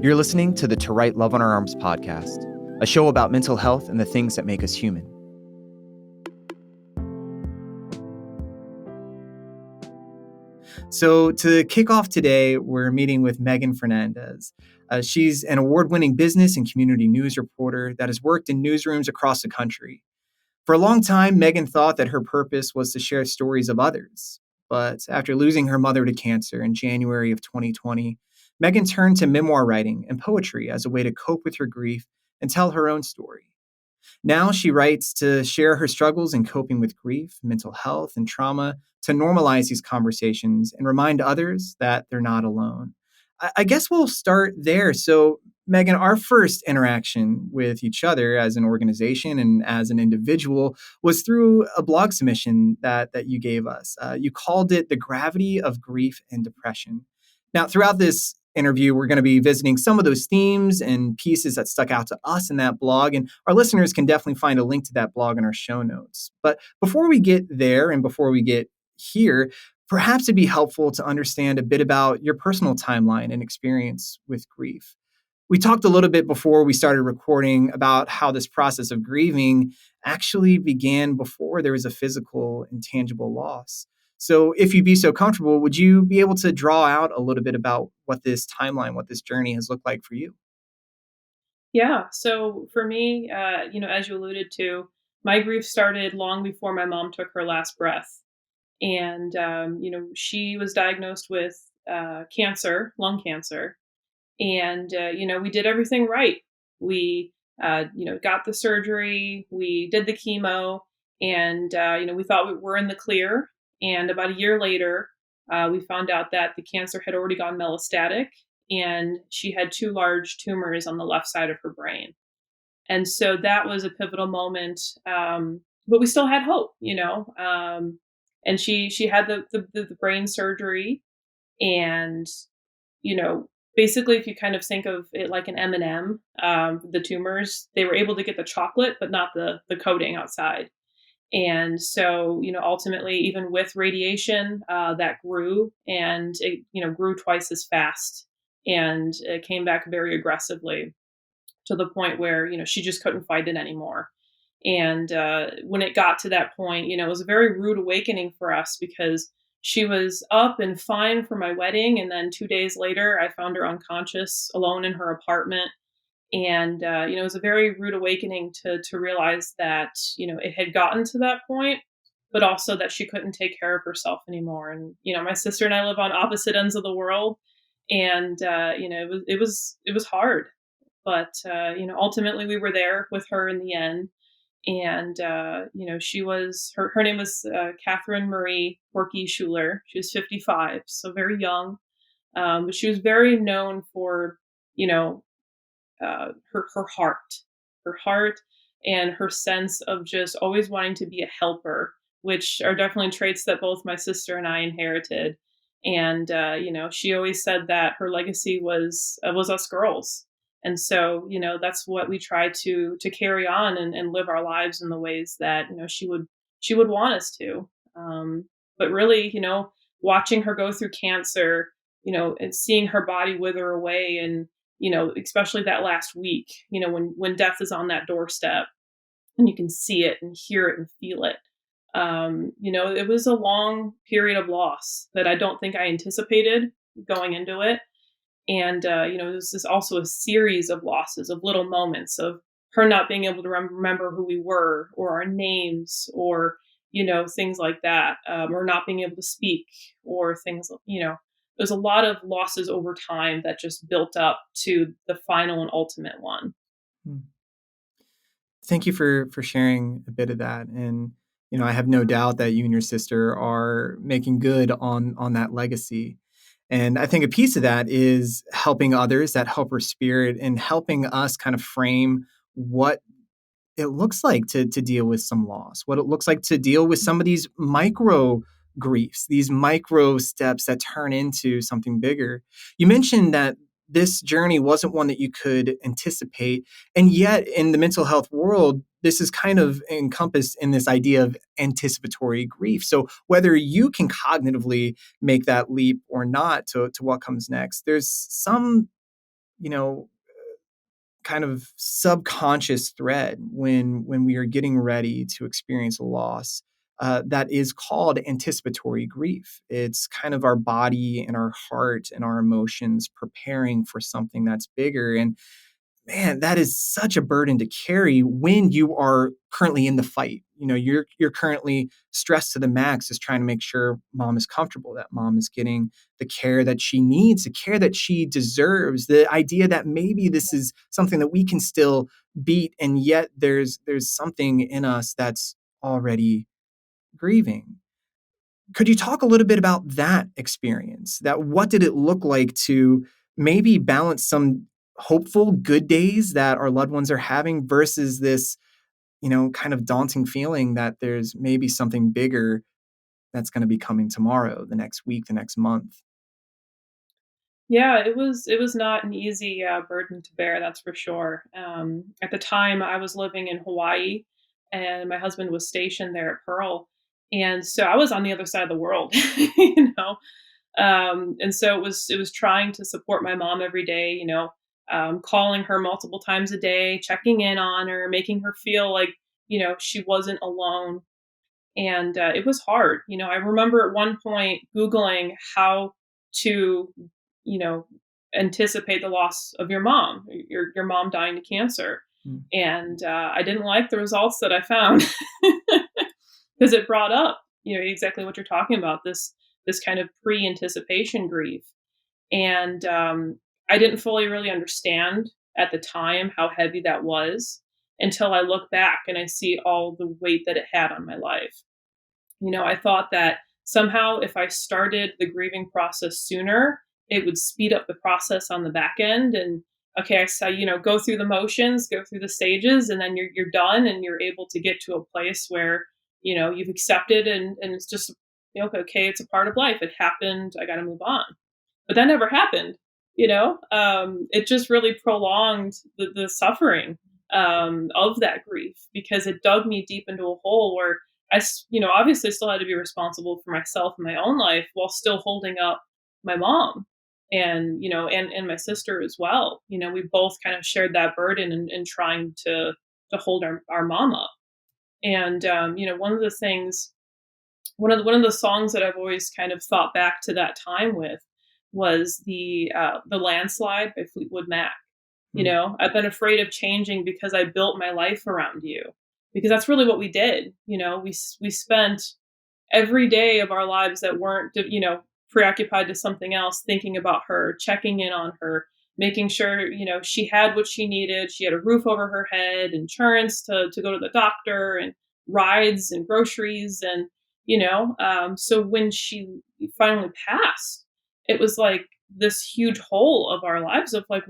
You're listening to the To Write Love on Our Arms podcast, a show about mental health and the things that make us human. So to kick off today, we're meeting with Megan Fernandes. She's an award-winning business and community news reporter that has worked in newsrooms across the country. For a long time, Megan thought that her purpose was to share stories of others. But after losing her mother to cancer in January of 2020, Megan turned to memoir writing and poetry as a way to cope with her grief and tell her own story. Now she writes to share her struggles in coping with grief, mental health, and trauma, to normalize these conversations and remind others that they're not alone. I guess we'll start there. So, Megan, our first interaction with each other as an organization and as an individual was through a blog submission that you gave us. You called it The Gravity of Grief and Depression. Now, throughout this interview, we're going to be visiting some of those themes and pieces that stuck out to us in that blog. And our listeners can definitely find a link to that blog in our show notes. But before we get there and before we get here, perhaps it'd be helpful to understand a bit about your personal timeline and experience with grief. We talked a little bit before we started recording about how this process of grieving actually began before there was a physical and tangible loss. So if you'd be so comfortable, would you be able to draw out a little bit about what this timeline, what this journey has looked like for you? Yeah. So for me, as you alluded to, my grief started long before my mom took her last breath. And, she was diagnosed with cancer, lung cancer. And, we did everything right. We, got the surgery, we did the chemo, and, we thought we were in the clear. And about a year later, we found out that the cancer had already gone metastatic and she had two large tumors on the left side of her brain. And so that was a pivotal moment. But we still had hope, and she had the brain surgery, and you know basically, if you kind of think of it like an M&M, the tumors, they were able to get the chocolate but not the coating outside. And so, ultimately, even with radiation, that grew, and it, grew twice as fast, and it came back very aggressively to the point where, she just couldn't fight it anymore. And when it got to that point, it was a very rude awakening for us, because she was up and fine for my wedding. And then 2 days later, I found her unconscious alone in her apartment. And, it was a very rude awakening to realize that, it had gotten to that point, but also that she couldn't take care of herself anymore. And, my sister and I live on opposite ends of the world. And, it was hard, but, ultimately we were there with her in the end. And, her name was Catherine Marie Porky Schuler. She was 55, so very young. But she was very known for, you know, her heart and her sense of just always wanting to be a helper, which are definitely traits that both my sister and I inherited. And, she always said that her legacy was us girls. And so, that's what we try to carry on and live our lives in the ways that, she would want us to. But really, watching her go through cancer, and seeing her body wither away, and, especially that last week, when death is on that doorstep and you can see it and hear it and feel it. It was a long period of loss that I don't think I anticipated going into it. And, this is also a series of losses, of little moments of her not being able to remember who we were, or our names, or, things like that, or not being able to speak, or things, there's a lot of losses over time that just built up to the final and ultimate one. Hmm. Thank you for sharing a bit of that. And, I have no doubt that you and your sister are making good on that legacy. And I think a piece of that is helping others, that helper spirit, and helping us kind of frame what it looks like to deal with some loss, what it looks like to deal with some of these micro griefs, these micro steps that turn into something bigger. You mentioned that this journey wasn't one that you could anticipate. And yet in the mental health world, this is kind of encompassed in this idea of anticipatory grief. So whether you can cognitively make that leap or not to what comes next, there's some you know, kind of subconscious thread when we are getting ready to experience a loss that is called anticipatory grief. It's kind of our body and our heart and our emotions preparing for something that's bigger. And man, that is such a burden to carry when you are currently in the fight. You're currently stressed to the max, just trying to make sure mom is comfortable, that mom is getting the care that she needs, the care that she deserves. The idea that maybe this is something that we can still beat, and yet there's something in us that's already grieving. Could you talk a little bit about that experience? That what did it look like to maybe balance some hopeful good days that our loved ones are having versus this, kind of daunting feeling that there's maybe something bigger that's going to be coming tomorrow, the next week, the next month? Yeah, it was not an easy, burden to bear, that's for sure. At the time, I was living in Hawaii, and my husband was stationed there at Pearl, and so I was on the other side of the world, you know? And so it was trying to support my mom every day, calling her multiple times a day, checking in on her, making her feel like, she wasn't alone, and, it was hard. I remember at one point Googling how to, you know, anticipate the loss of your mom, your mom dying to cancer, Mm, and, I didn't like the results that I found because it brought up, exactly what you're talking about, this kind of pre-anticipation grief, and, I didn't fully really understand at the time how heavy that was until I look back and I see all the weight that it had on my life. I thought that somehow if I started the grieving process sooner, it would speed up the process on the back end. And okay, I saw, go through the motions, go through the stages, and then you're done and you're able to get to a place where, you've accepted and it's just, okay, it's a part of life. It happened. I got to move on. But that never happened. It just really prolonged the suffering of that grief because it dug me deep into a hole where obviously still had to be responsible for myself and my own life while still holding up my mom and, and my sister as well. We both kind of shared that burden and trying to hold our mom up. And, one of the songs that I've always kind of thought back to that time with was the Landslide by Fleetwood Mac. mm, I've been afraid of changing because I built my life around you. Because that's really what we did. We spent every day of our lives that weren't, preoccupied to something else, thinking about her, checking in on her, making sure, she had what she needed. She had a roof over her head, insurance to go to the doctor, and rides and groceries. And, so when she finally passed, it was like this huge hole of our lives of like,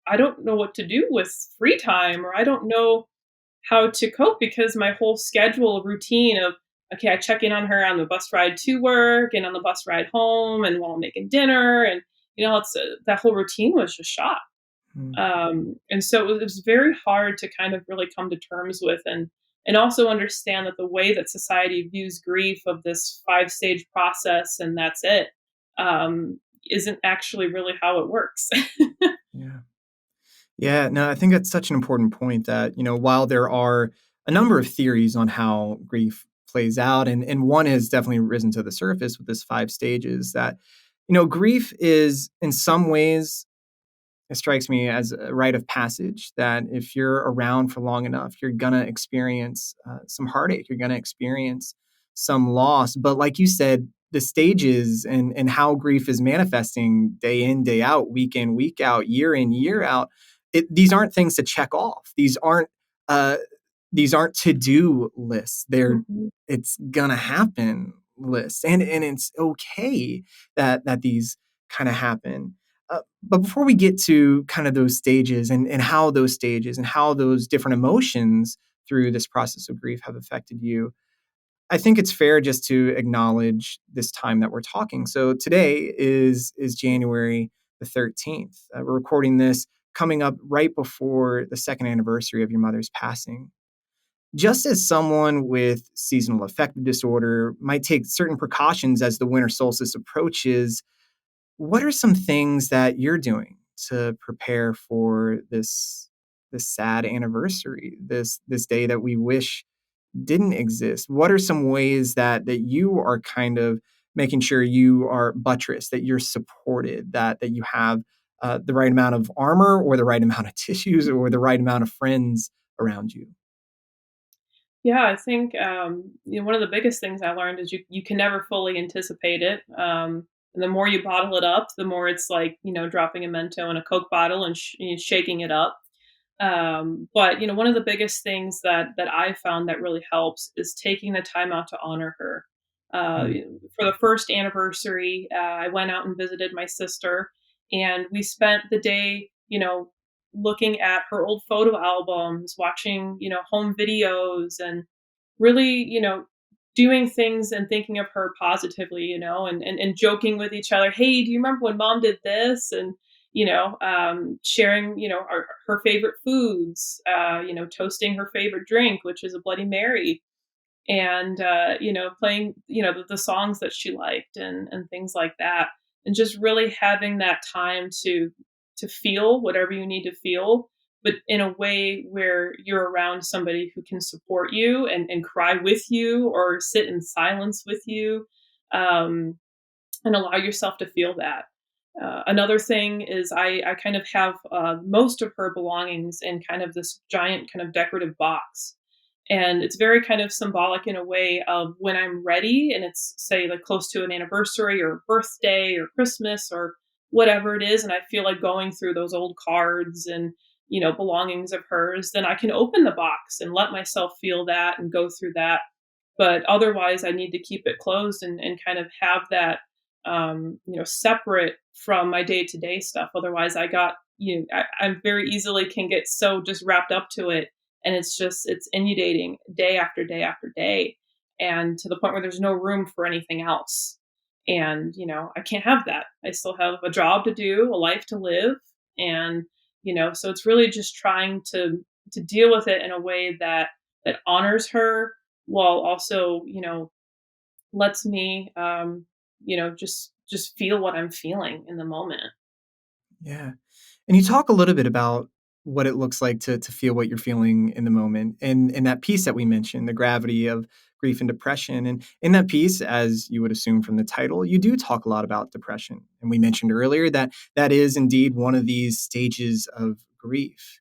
I don't know what to do with free time, or I don't know how to cope because my whole schedule routine of okay, I check in on her on the bus ride to work and on the bus ride home and while I'm making dinner, and it's that whole routine was just shot. mm. And so it was very hard to kind of really come to terms with and also understand that the way that society views grief of this 5-stage process and that's it isn't actually really how it works. Yeah. Yeah, no, I think that's such an important point that, while there are a number of theories on how grief plays out, and one has definitely risen to the surface with this 5 stages, that, grief is in some ways, it strikes me as a rite of passage that if you're around for long enough, you're going to experience some heartache, you're going to experience some loss. But like you said, the stages and how grief is manifesting day in, day out, week in, week out, year in, year out, these aren't things to check off. Uh, these aren't to-do lists. Mhm. It's gonna happen lists, and it's okay that these kind of happen. But before we get to kind of those stages and how those stages and how those different emotions through this process of grief have affected you, I think it's fair just to acknowledge this time that we're talking. So today is January the 13th. We're recording this coming up right before the second anniversary of your mother's passing. Just as someone with seasonal affective disorder might take certain precautions as the winter solstice approaches, what are some things that you're doing to prepare for this sad anniversary, this day that we wish didn't exist? What are some ways that you are kind of making sure you are buttressed, that you're supported, that you have the right amount of armor or the right amount of tissues or the right amount of friends around you? Yeah, I think one of the biggest things I learned is you can never fully anticipate it. And the more you bottle it up, the more it's like dropping a Mento in a Coke bottle and shaking it up. But one of the biggest things that I found that really helps is taking the time out to honor her. Mm. For the first anniversary, I went out and visited my sister, and we spent the day, looking at her old photo albums, watching, home videos, and really, doing things and thinking of her positively, and joking with each other. Hey, do you remember when mom did this? And sharing, her favorite foods, toasting her favorite drink, which is a Bloody Mary, and playing, the songs that she liked, and things like that, and just really having that time to feel whatever you need to feel, but in a way where you're around somebody who can support you and cry with you or sit in silence with you. Um, and allow yourself to feel that. Another thing is I kind of have most of her belongings in kind of this giant kind of decorative box. And it's very kind of symbolic in a way of when I'm ready and it's, say, like close to an anniversary or birthday or Christmas or whatever it is. And I feel like going through those old cards and, belongings of hers, then I can open the box and let myself feel that and go through that. But otherwise, I need to keep it closed and kind of have that separate from my day to day stuff. Otherwise, I very easily can get so just wrapped up to it, and it's inundating day after day after day, and to the point where there's no room for anything else. And I can't have that. I still have a job to do, a life to live, and so it's really just trying to deal with it in a way that honors her while also lets me just feel what I'm feeling in the moment. Yeah. And you talk a little bit about what it looks like to feel what you're feeling in the moment, and that piece that we mentioned, the gravity of grief and depression. And in that piece, as you would assume from the title, you do talk a lot about depression. And we mentioned earlier that that is indeed one of these stages of grief.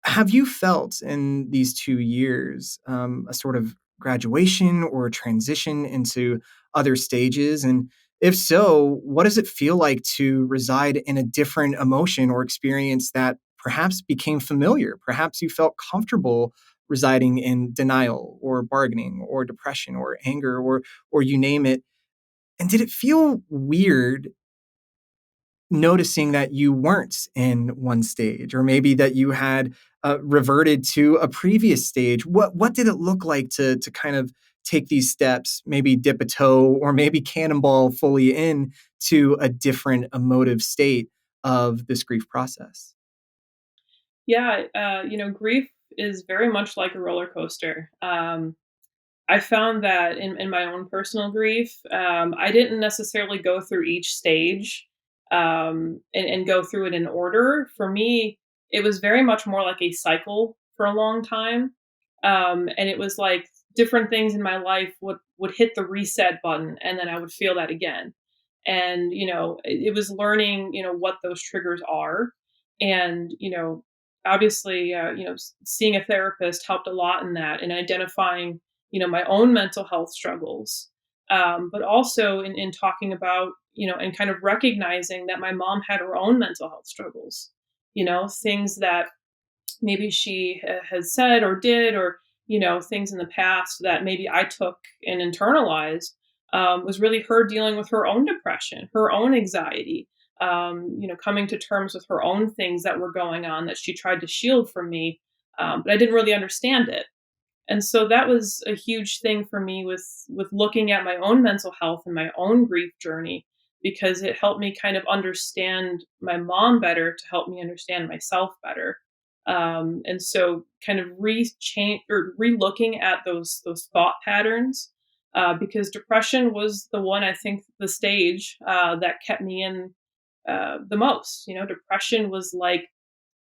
Have you felt in these 2 years, a sort of graduation or a transition into other stages? And if so, what does it feel like to reside in a different emotion or experience that perhaps became familiar? Perhaps you felt comfortable residing in denial or bargaining or depression or anger or you name it. And did it feel weird noticing that you weren't in one stage, or maybe that you had reverted to a previous stage? What did it look like to kind of take these steps, maybe dip a toe, or maybe cannonball fully in to a different emotive state of this grief process? Yeah, grief is very much like a roller coaster. I found that in my own personal grief, I didn't necessarily go through each stage and go through it in order. For me, it was very much more like a cycle for a long time. And it was like different things in my life would hit the reset button, and then I would feel that again. And it was learning what those triggers are, and obviously seeing a therapist helped a lot in that, and identifying my own mental health struggles, but also in talking about and kind of recognizing that my mom had her own mental health struggles, things that maybe she has said or did, or things in the past that maybe I took and internalized, was really her dealing with her own depression, her own anxiety, coming to terms with her own things that were going on that she tried to shield from me, but I didn't really understand it. And so that was a huge thing for me with looking at my own mental health and my own grief journey, because it helped me kind of understand my mom better to help me understand myself better. And so kind of re-change or re-looking at those thought patterns, because depression was the one, I think, the stage that kept me in the most. Depression was like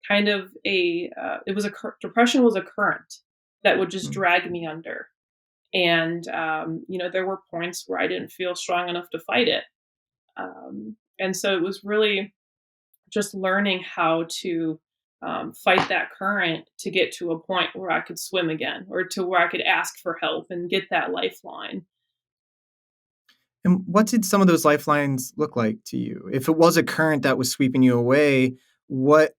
kind of depression was a current that would just Mm. drag me under. And there were points where I didn't feel strong enough to fight it. And so it was really just learning how to fight that current to get to a point where I could swim again, or to where I could ask for help and get that lifeline. And what did some of those lifelines look like to you? If it was a current that was sweeping you away, what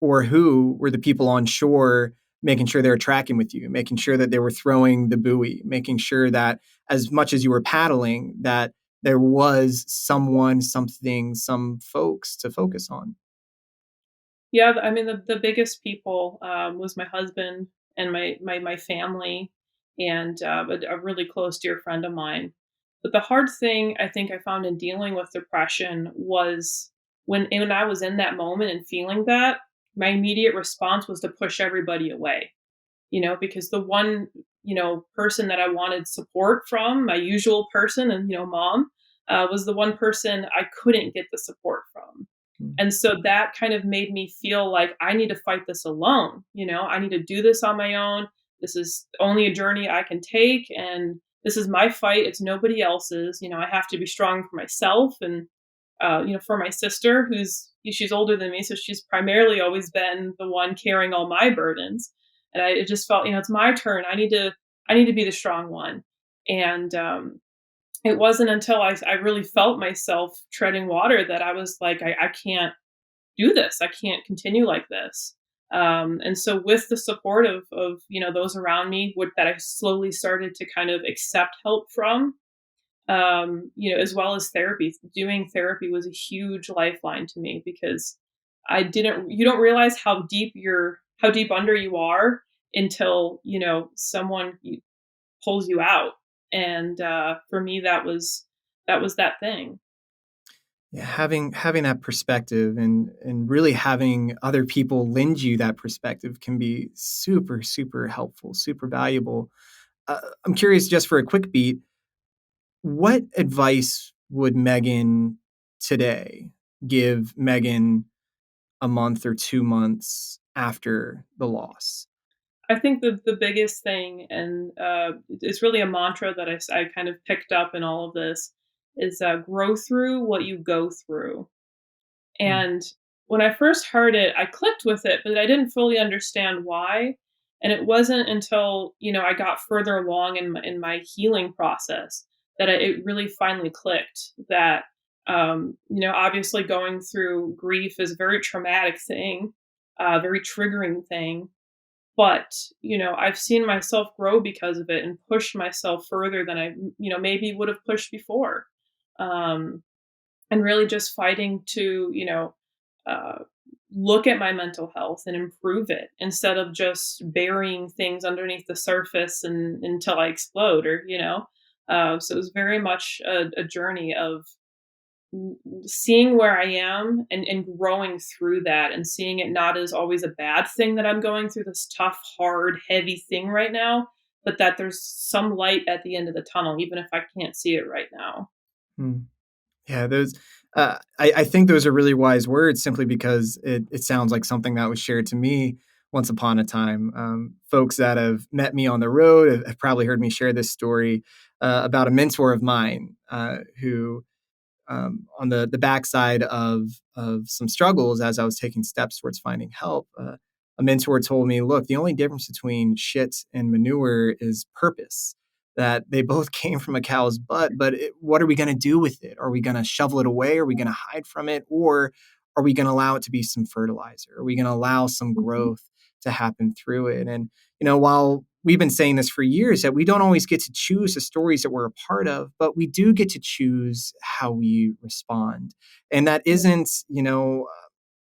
or who were the people on shore making sure they were tracking with you, making sure that they were throwing the buoy, making sure that as much as you were paddling, that there was someone, something, some folks to focus on? Yeah, I mean, the biggest people was my husband and my family, and a really close dear friend of mine. But the hard thing I think I found in dealing with depression was when I was in that moment and feeling that, my immediate response was to push everybody away. Because the one, person that I wanted support from, my usual person, and, mom, was the one person I couldn't get the support from. Mm. And so that kind of made me feel like I need to fight this alone. I need to do this on my own. This is only a journey I can take. And this is my fight. It's nobody else's. I have to be strong for myself and, for my sister, she's older than me. So she's primarily always been the one carrying all my burdens. And it just felt, it's my turn. I need to be the strong one. And, it wasn't until I really felt myself treading water that I was like, I can't do this. I can't continue like this. And so with the support of those around me, that I slowly started to kind of accept help from, as well as therapy. Doing therapy was a huge lifeline to me because you don't realize how deep under you are until, someone pulls you out. And for me, that was that thing. Yeah, having that perspective and really having other people lend you that perspective can be super, super helpful, super valuable. I'm curious, just for a quick beat, what advice would Megan today give Megan a month or 2 months after the loss? I think the biggest thing, and it's really a mantra that I kind of picked up in all of this, is grow through what you go through. Mm. And when I first heard it, I clicked with it, but I didn't fully understand why. And it wasn't until, I got further along in my healing process that it really finally clicked that, obviously going through grief is a very traumatic thing, very triggering thing. But, I've seen myself grow because of it and pushed myself further than I, maybe would have pushed before. Um, and really just fighting to, uh, look at my mental health and improve it instead of just burying things underneath the surface and until I explode, or so it was very much a journey of seeing where I am and growing through that, and seeing it not as always a bad thing that I'm going through this tough, hard, heavy thing right now, but that there's some light at the end of the tunnel, even if I can't see it right now. Mm. Yeah, those. I think those are really wise words, simply because it sounds like something that was shared to me once upon a time. Folks that have met me on the road have probably heard me share this story about a mentor of mine who on the backside of some struggles as I was taking steps towards finding help. A mentor told me, "Look, the only difference between shit and manure is purpose. That they both came from a cow's butt, but what are we going to do with it? Are we going to shovel it away? Are we going to hide from it, or are we going to allow it to be some fertilizer? Are we going to allow some Mhm. growth to happen through it?" And while we've been saying this for years, that we don't always get to choose the stories that we're a part of, but we do get to choose how we respond. And that Yeah. isn't,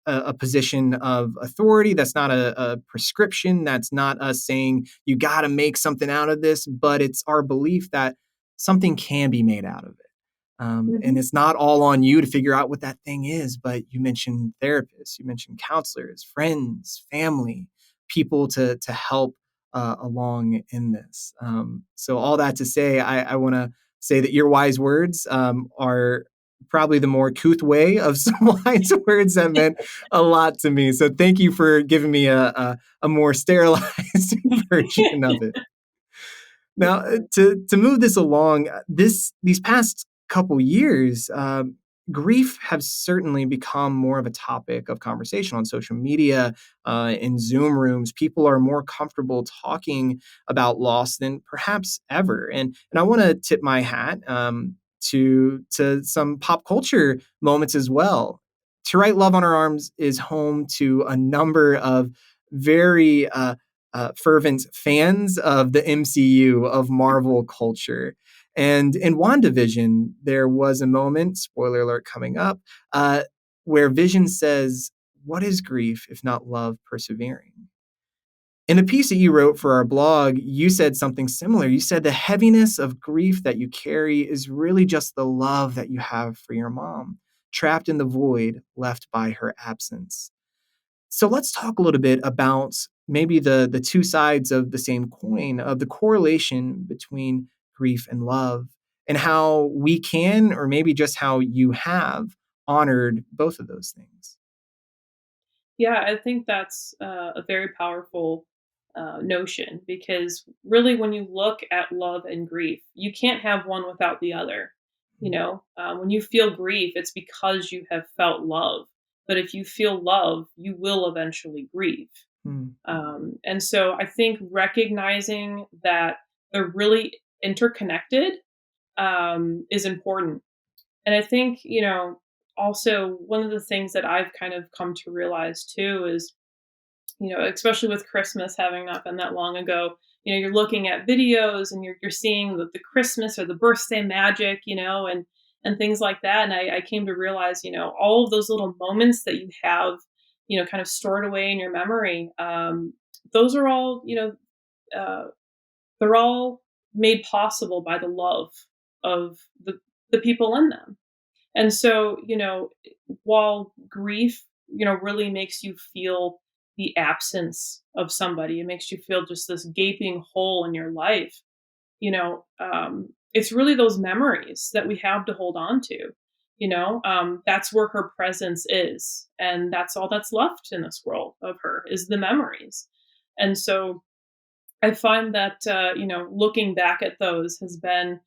a position of authority. That's not a prescription. That's not us saying you got to make something out of this, but it's our belief that something can be made out of it. And Mhm. it's not all on you to figure out what that thing is, but you mentioned therapists, you mentioned counselors, friends, family, people to help along in this. So all that to say, I want to say that your wise words are probably the more couth way of some wise words that meant a lot to me. So thank you for giving me a more sterilized version of it. Now, to move this along, these past couple years, grief have certainly become more of a topic of conversation on social media, in Zoom rooms. People are more comfortable talking about loss than perhaps ever. And I want to tip my hat to some pop culture moments as well. To Write Love on Our Arms is home to a number of very fervent fans of the MCU, of Marvel culture. And in WandaVision, there was a moment, spoiler alert coming up, where Vision says, "What is grief if not love persevering?" In a piece that you wrote for our blog, you said something similar. You said the heaviness of grief that you carry is really just the love that you have for your mom, trapped in the void left by her absence. So let's talk a little bit about maybe the two sides of the same coin, of the correlation between grief and love, and how we can, or maybe just how you have, honored both of those things. Yeah, I think that's a very powerful notion because really, when you look at love and grief, you can't have one without the other. When you feel grief, it's because you have felt love. But if you feel love, you will eventually grieve. Mm. And so I think recognizing that they're really interconnected is important. And I think, also one of the things that I've kind of come to realize too is, especially with Christmas having not been that long ago, you're looking at videos and you're seeing the Christmas or the birthday magic, and things like that. And I came to realize, all of those little moments that you have, kind of stored away in your memory, those are all, uh, they're all made possible by the love of the people in them. And so, while grief, really makes you feel the absence of somebody, it makes you feel just this gaping hole in your life. It's really those memories that we have to hold on to. That's where her presence is, and that's all that's left in this world of her is the memories. And so, I find that looking back at those has been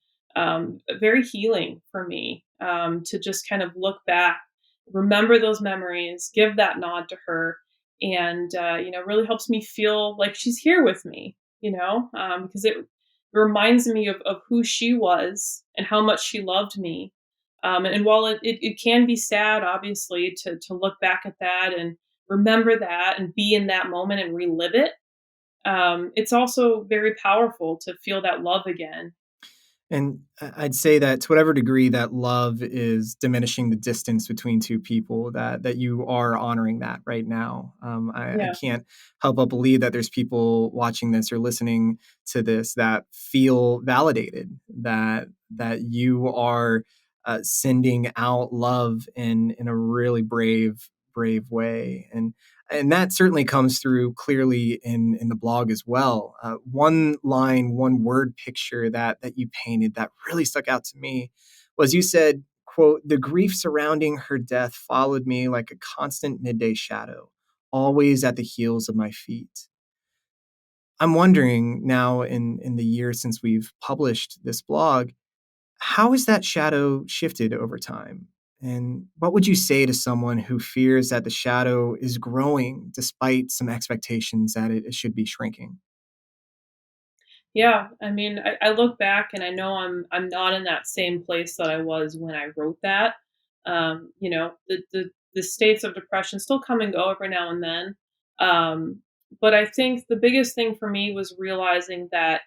very healing for me, to just kind of look back, remember those memories, give that nod to her, and really helps me feel like she's here with me. Because it reminds me of who she was and how much she loved me. And while it can be sad, obviously, to look back at that and remember that and be in that moment and relive it, it's also very powerful to feel that love again. And I'd say that to whatever degree that love is diminishing the distance between two people, that you are honoring that right now. I Yeah. can't help but believe that there's people watching this or listening to this that feel validated, that you are sending out love in a really brave way. And that certainly comes through clearly in the blog as well. One line, one word picture that you painted that really stuck out to me was, you said, quote, "The grief surrounding her death followed me like a constant midday shadow, always at the heels of my feet." I'm wondering now, in the year since we've published this blog, how has that shadow shifted over time? And what would you say to someone who fears that the shadow is growing despite some expectations that it should be shrinking? Yeah, I mean, I look back and I know I'm not in that same place that I was when I wrote that. The states of depression still come and go every now and then. But I think the biggest thing for me was realizing that,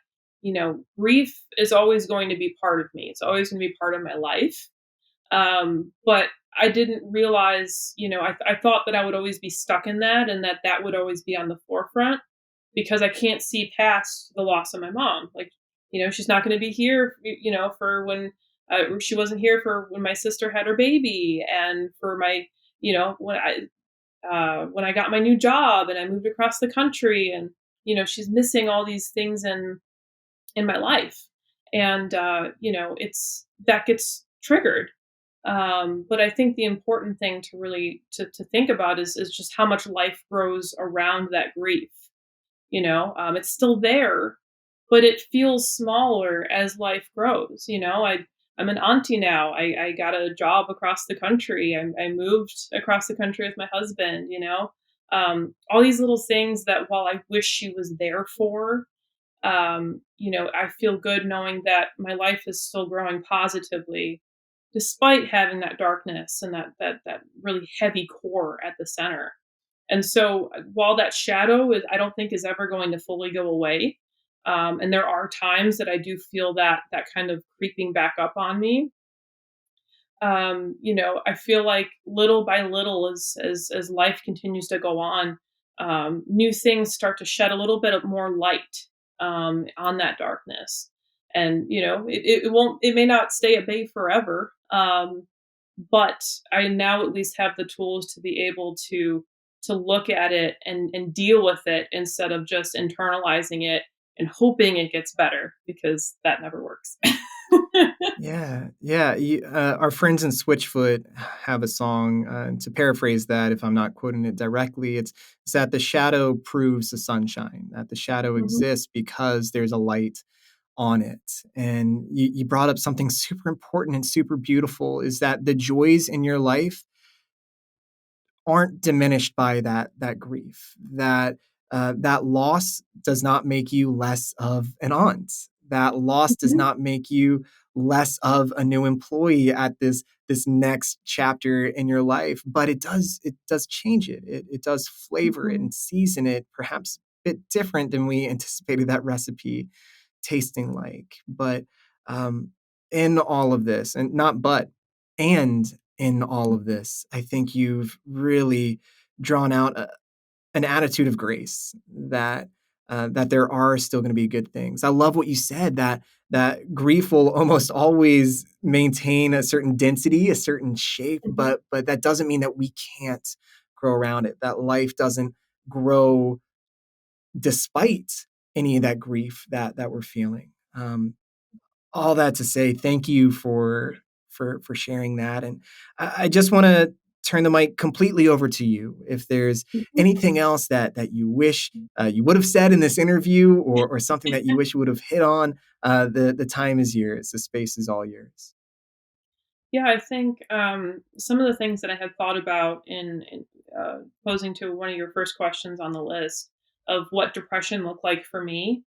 grief is always going to be part of me. It's always going to be part of my life. But I didn't realize, I thought that I would always be stuck in that and that would always be on the forefront because I can't see past the loss of my mom. Like, she's not going to be here, for when she wasn't here for when my sister had her baby and for my, when I got my new job and I moved across the country and, she's missing all these things in my life. And, it's that gets triggered. But I think the important thing to really to think about is just how much life grows around that grief. It's still there, but it feels smaller as life grows. I'm an auntie now. I got a job across the country. I moved across the country with my husband. All these little things that while I wish she was there for, I feel good knowing that my life is still growing positively despite having that darkness and that really heavy core at the center. And so while that shadow is I don't think is ever going to fully go away, and there are times that I do feel that kind of creeping back up on me. I feel like little by little as life continues to go on, new things start to shed a little bit of more light on that darkness. And it may not stay at bay forever. But I now at least have the tools to be able to look at it and deal with it instead of just internalizing it and hoping it gets better because that never works. Yeah, yeah. Our friends in Switchfoot have a song, and to paraphrase that, if I'm not quoting it directly, it's that the shadow proves the sunshine, that the shadow Mhm, exists because there's a light on it. And you brought up something super important and super beautiful is that the joys in your life aren't diminished by that grief. That loss does not make you less of an aunt. That loss does mhm, not make you less of a new employee at this next chapter in your life. But it does change it. It does flavor it mhm, and season it perhaps a bit different than we anticipated that recipe tasting like. But um, in all of this, and not but, and in all of mhm, this, I think you've really drawn out an attitude of grace that there are still going to be good things. I love what you said that grief will almost always maintain a certain density, a certain shape, mhm, but that doesn't mean that we can't grow around it. That life doesn't grow despite any of that grief that we're feeling. All that to say, thank you for sharing that, and I just want to turn the mic completely over to you. If there's mhm. anything else that you wish you would have said in this interview, or something that you wish you would have hit on, the time is yours. The space is all yours. Yeah, I think some of the things that I had thought about in posing to one of your first questions on the list of what depression looked like for me.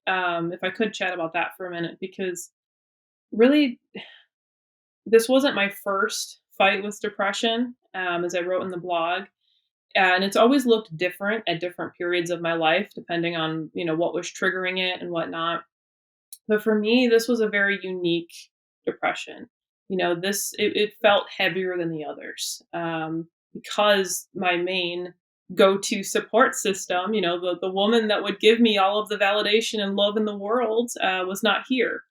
If I could chat about that for a minute, because really, this wasn't my first fight with depression, as I wrote in the blog, and it's always looked different at different periods of my life, depending on what was triggering it and whatnot. But for me, this was a very unique depression. It felt heavier than the others because my main go-to support system, the woman that would give me all of the validation and love in the world, was not here.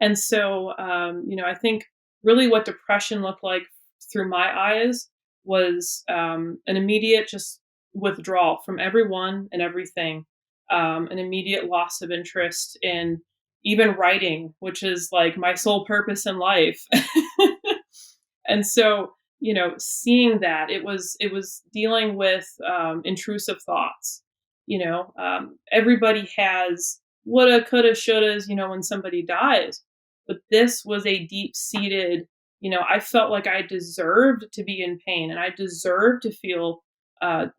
And so, I think really what depression looked like through my eyes was an immediate just withdrawal from everyone and everything, an immediate loss of interest in even writing, which is like my sole purpose in life. And so, seeing that it was dealing with intrusive thoughts. Everybody has woulda, coulda, shouldas. When somebody dies, but this was a deep seated. I felt like I deserved to be in pain and I deserved to feel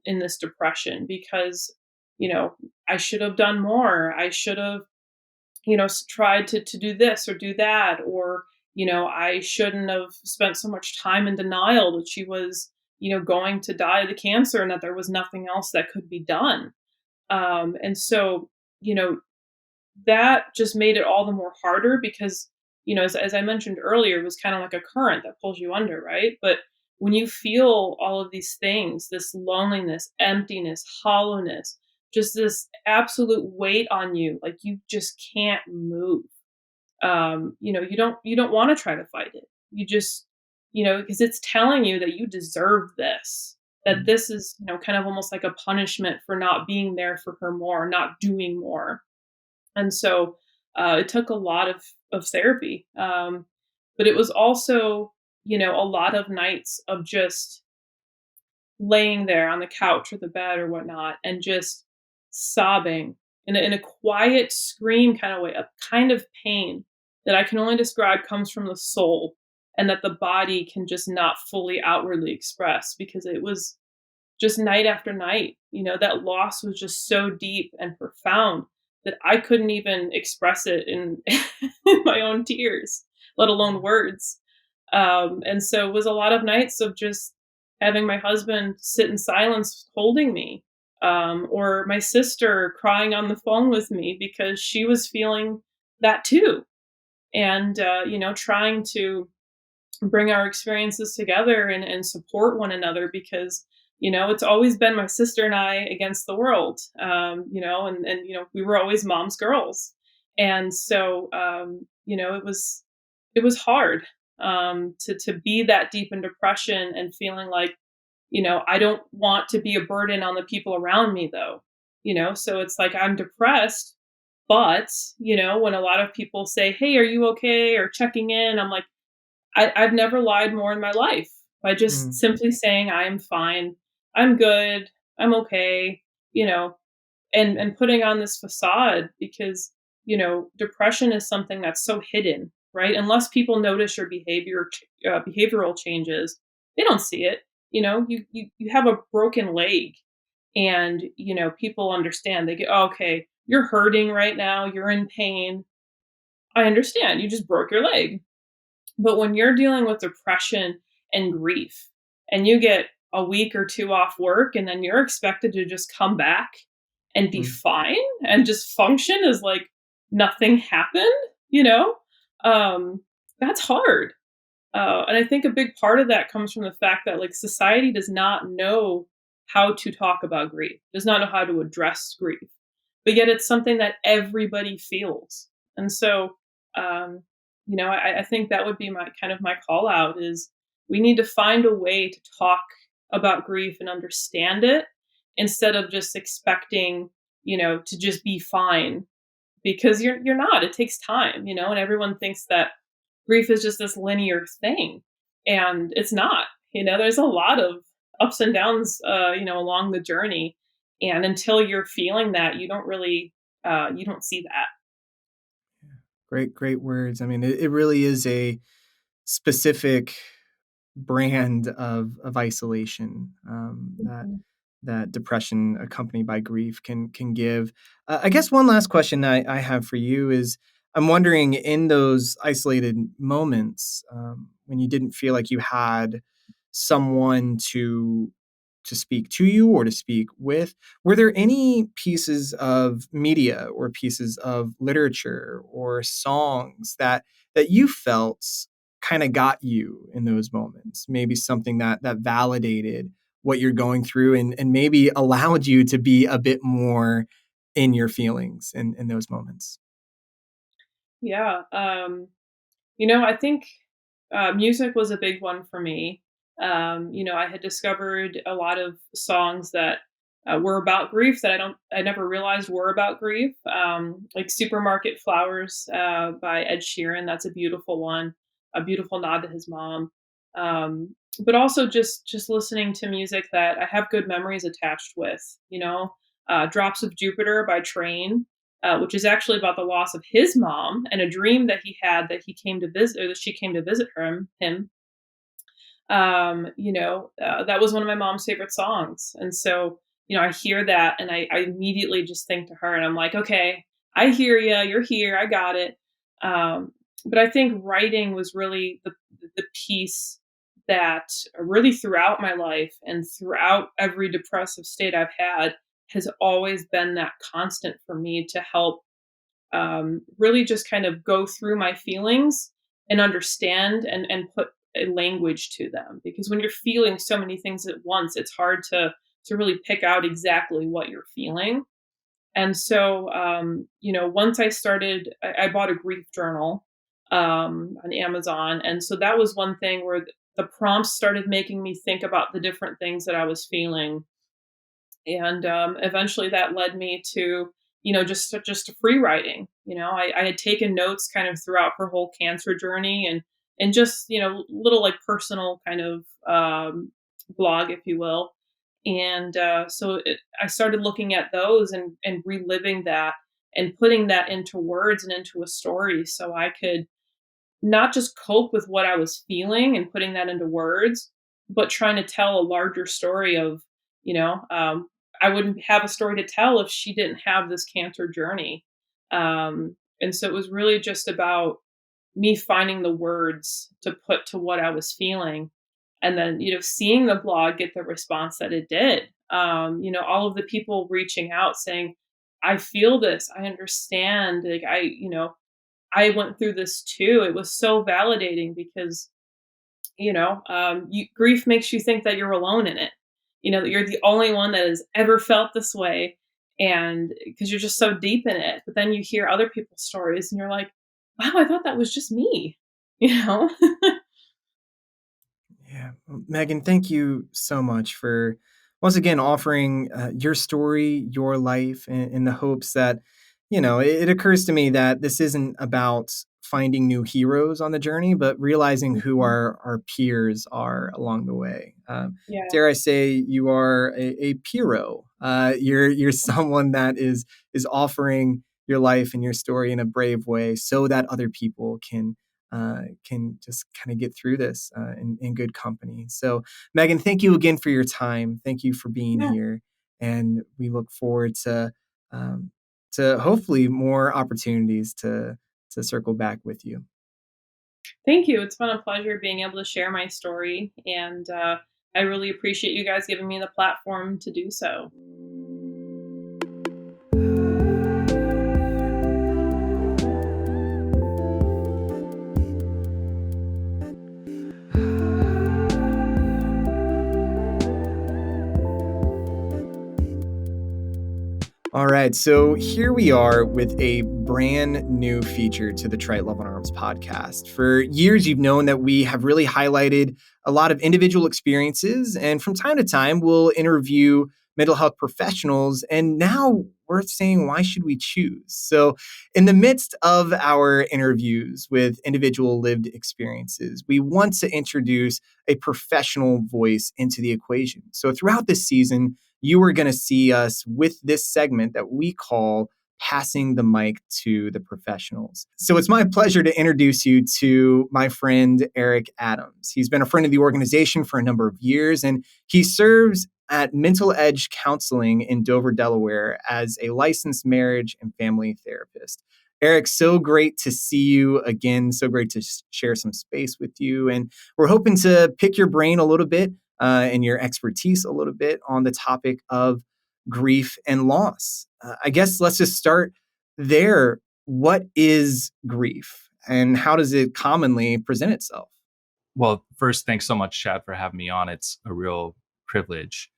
in this depression because you know I should have done more. I should have tried to do this or do that, or I shouldn't have spent so much time in denial that she was going to die of the cancer and that there was nothing else that could be done. And so you know that just made it all the more harder because as I mentioned earlier, it was kind of like a current that pulls you under, right? But when you feel all of these things, this loneliness, emptiness, hollowness, just this absolute weight on you, like you just can't move. You don't want to try to fight it. You just because it's telling you that you deserve this, that this is kind of almost like a punishment for not being there for her more, not doing more. And so it took a lot of therapy, but it was also a lot of nights of just laying there on the couch or the bed or whatnot and just sobbing in a quiet scream kind of way, a kind of pain that I can only describe comes from the soul and that the body can just not fully outwardly express because it was just night after night. That loss was just so deep and profound that I couldn't even express it in, in my own tears, let alone words. And so it was a lot of nights of just having my husband sit in silence holding me, or my sister crying on the phone with me because she was feeling that too. And, trying to bring our experiences together and support one another because it's always been my sister and I against the world, and we were always mom's girls. And so it was hard, to be that deep in depression and feeling like I don't want to be a burden on the people around me though. So it's like I'm depressed, but when a lot of people say, hey, are you okay, or checking in, I'm like, I've never lied more in my life by just Mm, simply saying, I am fine, I'm good, I'm okay, you know, and putting on this facade because, depression is something that's so hidden, right? Unless people notice your behavioral changes, they don't see it. You have a broken leg and, people understand. They get, oh, okay, you're hurting right now, you're in pain. I understand. You just broke your leg. But when you're dealing with depression and grief and you get a week or 2 off work and then you're expected to just come back and be mm, fine and just function as like nothing happened, you know? Um, that's hard. And I think a big part of that comes from the fact that like society does not know how to talk about grief, does not know how to address grief, but yet it's something that everybody feels. And so, um, I think that would be my kind of my call out is we need to find a way to talk about grief and understand it instead of just expecting, to just be fine because you're not. It takes time, and everyone thinks that grief is just this linear thing, and it's not. There's a lot of ups and downs, along the journey, and until you're feeling that, you don't see that. great words. I mean, it really is a specific brand of isolation, Mhm. that depression accompanied by grief can give. I guess one last question I have for you is I'm wondering in those isolated moments, when you didn't feel like you had someone to speak to you or to speak with, were there any pieces of media or pieces of literature or songs that you felt kind of got you in those moments? Maybe something that validated what you're going through and maybe allowed you to be a bit more in your feelings in those moments. Yeah, I think, music was a big one for me. I had discovered a lot of songs that, were about grief that I never realized were about grief, like "Supermarket Flowers," by Ed Sheeran, that's a beautiful one, a beautiful nod to his mom. But also just listening to music that I have good memories attached with, "Drops of Jupiter" by Train, which is actually about the loss of his mom and a dream that he had that he came to visit or that she came to visit him. That was one of my mom's favorite songs. And so, I hear that and I immediately just think to her and I'm like, okay, I hear you. You're here. I got it. But I think writing was really the piece that really throughout my life and throughout every depressive state I've had has always been that constant for me to help, really just kind of go through my feelings and understand and put a language to them because when you're feeling so many things at once it's hard to really pick out exactly what you're feeling. And so, once I bought a grief journal, on Amazon, and so that was one thing where the prompts started making me think about the different things that I was feeling, and eventually that led me to just to free writing. I had taken notes kind of throughout her whole cancer journey and and just, little like personal kind of blog, if you will. And I started looking at those and reliving that and putting that into words and into a story so I could not just cope with what I was feeling and putting that into words, but trying to tell a larger story of, you know, um, I wouldn't have a story to tell if she didn't have this cancer journey. And so it was really just about me finding the words to put to what I was feeling. And then, seeing the blog get the response that it did. All of the people reaching out saying, I feel this, I understand. Like, I went through this too. It was so validating because, grief makes you think that you're alone in it, that you're the only one that has ever felt this way. And because you're just so deep in it. But then you hear other people's stories and you're like, wow, I thought that was just me, you know? Yeah. Well, Megan, thank you so much for once again offering your story, your life, in the hopes that, it occurs to me that this isn't about finding new heroes on the journey, but realizing who Mhm. our peers are along the way. Yeah. Dare I say, you are a hero. You're someone that is offering your life and your story in a brave way, so that other people can just kind of get through this in good company. So, Megan, thank you again for your time. Thank you for being Yeah. here, and we look forward um, to hopefully more opportunities to circle back with you. Thank you. It's been a pleasure being able to share my story. And I really appreciate you guys giving me the platform to do so. All right, so here we are with a brand new feature to the Trite Love on Arms podcast. For years, you've known that we have really highlighted a lot of individual experiences, and from time to time, we'll interview mental health professionals. And now we're saying, why should we choose? So, in the midst of our interviews with individual lived experiences, we want to introduce a professional voice into the equation. So, throughout this season, you are going to see us with this segment that we call Passing the Mic to the Professionals. So it's my pleasure to introduce you to my friend, Eric Adams. He's been a friend of the organization for a number of years, and he serves at Mental Edge Counseling in Dover, Delaware, as a licensed marriage and family therapist. Eric, so great to see you again. So great to share some space with you. And we're hoping to pick your brain a little bit and your expertise a little bit on the topic of grief and loss. I guess let's just start there. What is grief and how does it commonly present itself? Well, first, thanks so much, Chad, for having me on. It's a real privilege.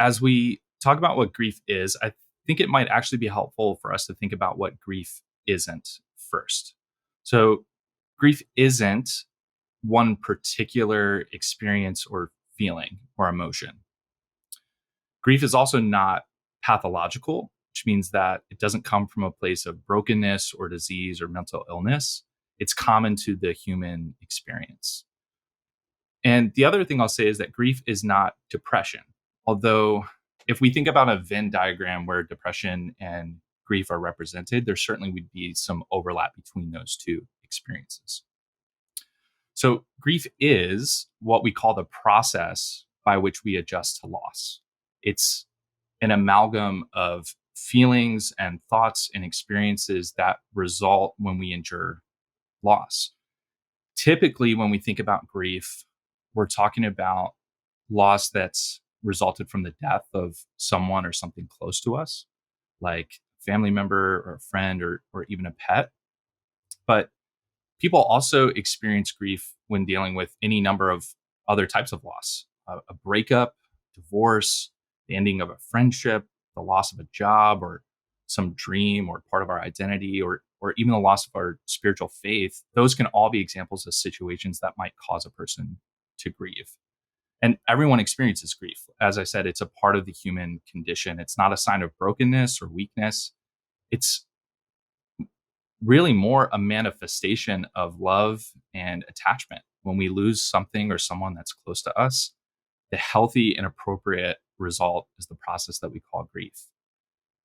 As we talk about what grief is, I think it might actually be helpful for us to think about what grief isn't first. So, grief isn't one particular experience or feeling or emotion. Grief is also not pathological, which means that it doesn't come from a place of brokenness or disease or mental illness. It's common to the human experience. And the other thing I'll say is that grief is not depression. Although, if we think about a Venn diagram where depression and grief are represented, there certainly would be some overlap between those two experiences. So, grief is what we call the process by which we adjust to loss. It's an amalgam of feelings and thoughts and experiences that result when we endure loss. Typically, when we think about grief, we're talking about loss that's resulted from the death of someone or something close to us, like a family member or a friend or even a pet. But people also experience grief when dealing with any number of other types of loss, a breakup, divorce, the ending of a friendship, the loss of a job or some dream or part of our identity, or even the loss of our spiritual faith. Those can all be examples of situations that might cause a person to grieve. And everyone experiences grief. As I said, it's a part of the human condition. It's not a sign of brokenness or weakness. It's really more a manifestation of love and attachment. When we lose something or someone that's close to us, the healthy and appropriate result is the process that we call grief.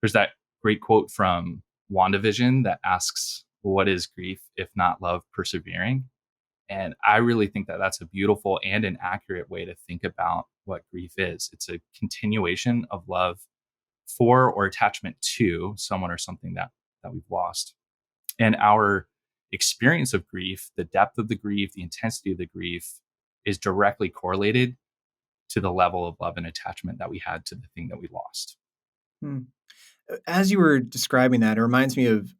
There's that great quote from WandaVision that asks, "What is grief if not love persevering?" And I really think that that's a beautiful and an accurate way to think about what grief is. It's a continuation of love for or attachment to someone or something that we've lost. And our experience of grief, the depth of the grief, the intensity of the grief is directly correlated to the level of love and attachment that we had to the thing that we lost. Hmm. As you were describing that, it reminds me of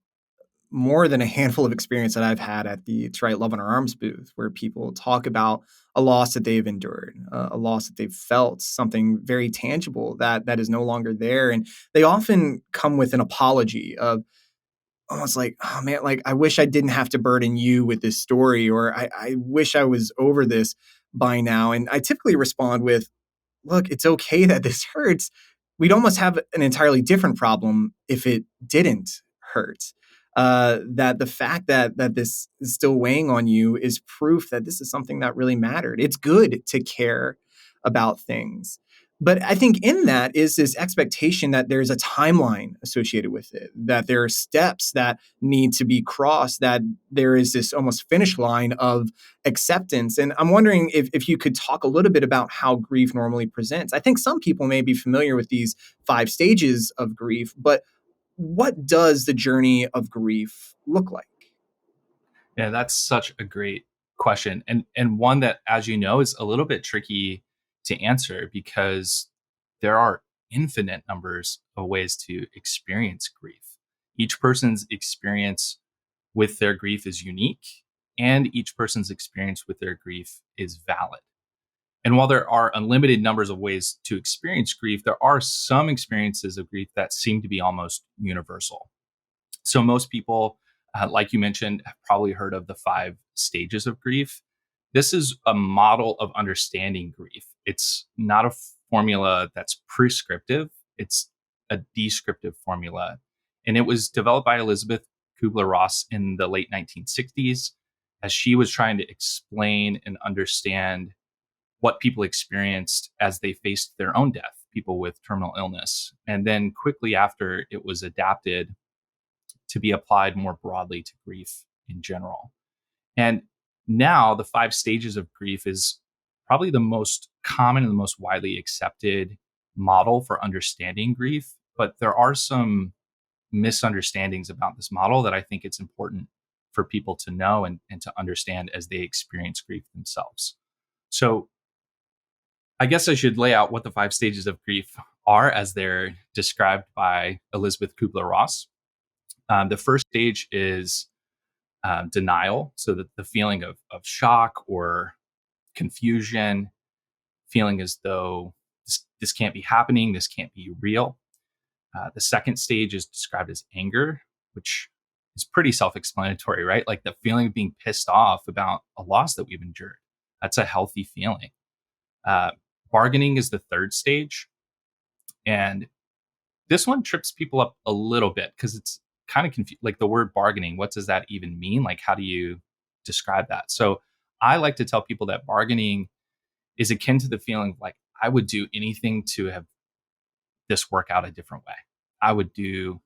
more than a handful of experience that I've had at the To Write Love on Our Arms booth, where people talk about a loss that they've endured, a loss that they've felt, something very tangible that is no longer there. And they often come with an apology of almost like, oh man, like I wish I didn't have to burden you with this story, or I wish I was over this by now. And I typically respond with, look, it's okay that this hurts. We'd almost have an entirely different problem if it didn't hurt. That the fact that this is still weighing on you is proof that this is something that really mattered. It's good to care about things. But I think in that is this expectation that there's a timeline associated with it, that there are steps that need to be crossed, that there is this almost finish line of acceptance. And I'm wondering if you could talk a little bit about how grief normally presents. I think some people may be familiar with these 5 stages of grief, but what does the journey of grief look like? Yeah, that's such a great question. And one that, as you know, is a little bit tricky to answer because there are infinite numbers of ways to experience grief. Each person's experience with their grief is unique, and each person's experience with their grief is valid. And while there are unlimited numbers of ways to experience grief, there are some experiences of grief that seem to be almost universal. So most people, like you mentioned, have probably heard of the 5 stages of grief. This is a model of understanding grief. It's not a formula that's prescriptive. It's a descriptive formula. And it was developed by Elizabeth Kubler-Ross in the late 1960s as she was trying to explain and understand what people experienced as they faced their own death, people with terminal illness. And then quickly after, it was adapted to be applied more broadly to grief in general. And now the 5 stages of grief is probably the most common and the most widely accepted model for understanding grief. But there are some misunderstandings about this model that I think it's important for people to know and to understand as they experience grief themselves. So I guess I should lay out what the 5 stages of grief are as they're described by Elizabeth Kubler-Ross. The first stage is denial. So that the feeling of shock or confusion, feeling as though this can't be happening, this can't be real. The second stage is described as anger, which is pretty self-explanatory, right? Like the feeling of being pissed off about a loss that we've endured. That's a healthy feeling. Bargaining is the third stage. And this one trips people up a little bit because it's kind of confused. Like the word bargaining, what does that even mean? Like, how do you describe that? So I like to tell people that bargaining is akin to the feeling of like, I would do anything to have this work out a different way. I would do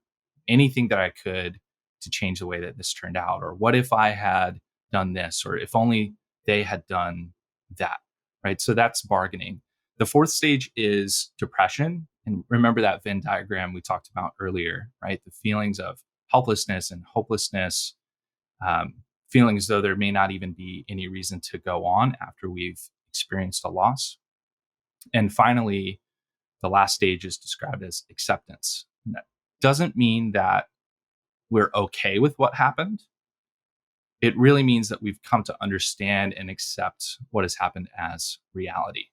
anything that I could to change the way that this turned out. Or what if I had done this? Or if only they had done that, right? So that's bargaining. The fourth stage is depression. And remember that Venn diagram we talked about earlier, right? The feelings of helplessness and hopelessness, feeling as though there may not even be any reason to go on after we've experienced a loss. And finally, the last stage is described as acceptance. And that doesn't mean that we're okay with what happened. It really means that we've come to understand and accept what has happened as reality.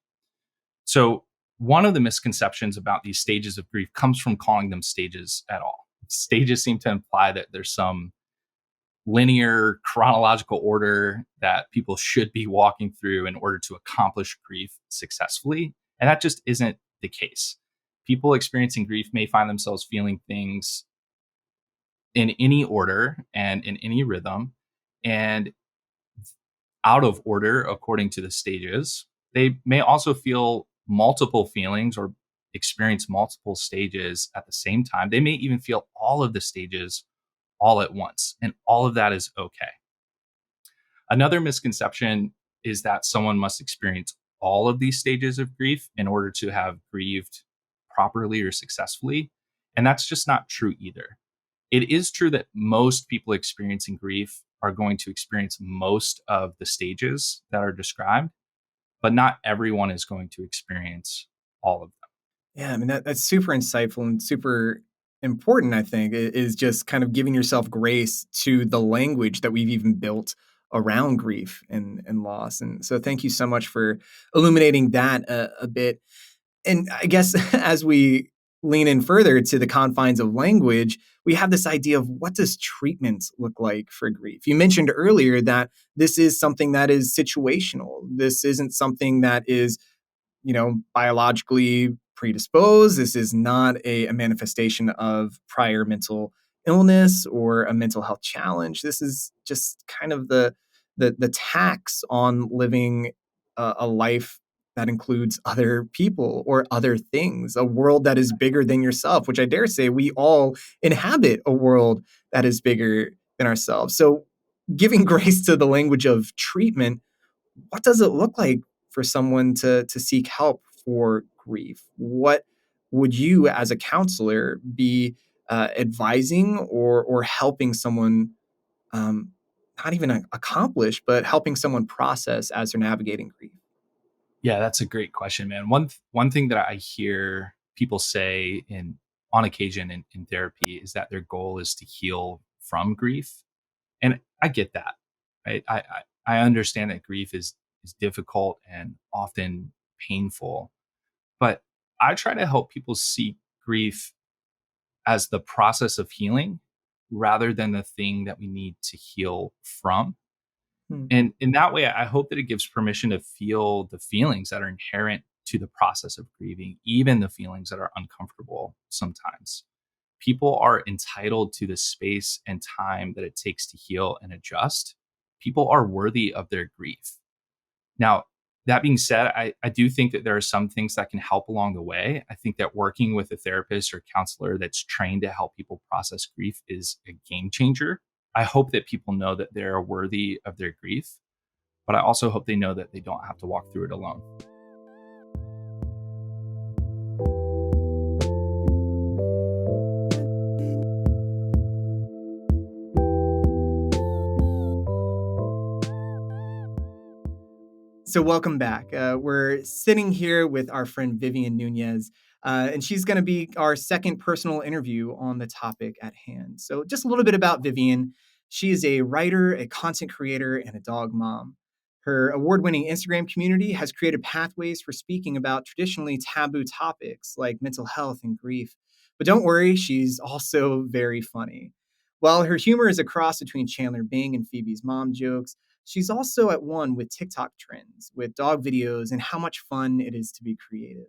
So one of the misconceptions about these stages of grief comes from calling them stages at all. Stages seem to imply that there's some linear chronological order that people should be walking through in order to accomplish grief successfully. And that just isn't the case. People experiencing grief may find themselves feeling things in any order and in any rhythm, and out of order according to the stages. They may also feel multiple feelings or experience multiple stages at the same time. They may even feel all of the stages all at once, and all of that is okay. Another misconception is that someone must experience all of these stages of grief in order to have grieved properly or successfully. And that's just not true either. It is true that most people experiencing grief are going to experience most of the stages that are described, but not everyone is going to experience all of them. Yeah, I mean that's super insightful and super important. I think is just kind of giving yourself grace to the language that we've even built around grief and loss. And so, thank you so much for illuminating that a bit. And I guess as we lean in further to the confines of language, we have this idea of what does treatment look like for grief? You mentioned earlier that this is something that is situational. This isn't something that is biologically predisposed. This is not a manifestation of prior mental illness or a mental health challenge. This is just kind of the tax on living a life that includes other people or other things, a world that is bigger than yourself, which I dare say we all inhabit a world that is bigger than ourselves. So giving grace to the language of treatment, what does it look like for someone to seek help for grief? What would you, as a counselor, be advising or helping someone, not even accomplish, but helping someone process as they're navigating grief? Yeah, that's a great question, man. One thing that I hear people say in on occasion in therapy is that their goal is to heal from grief. And I get that. Right. I understand that grief is difficult and often painful, but I try to help people see grief as the process of healing rather than the thing that we need to heal from. Hmm. And in that way, I hope that it gives permission to feel the feelings that are inherent to the process of grieving, even the feelings that are uncomfortable sometimes. People are entitled to the space and time that it takes to heal and adjust. People are worthy of their grief. Now, that being said, I do think that there are some things that can help along the way. I think that working with a therapist or counselor that's trained to help people process grief is a game changer. I hope that people know that they're worthy of their grief, but I also hope they know that they don't have to walk through it alone. So, welcome back. We're sitting here with our friend Vivian Nuñez, and she's going to be our second personal interview on the topic at hand. So, just a little bit about Vivian. She is a writer, a content creator, and a dog mom. Her award winning Instagram community has created pathways for speaking about traditionally taboo topics like mental health and grief. But don't worry, she's also very funny. While her humor is a cross between Chandler Bing and Phoebe's mom jokes, she's also at one with TikTok trends, with dog videos, and how much fun it is to be creative.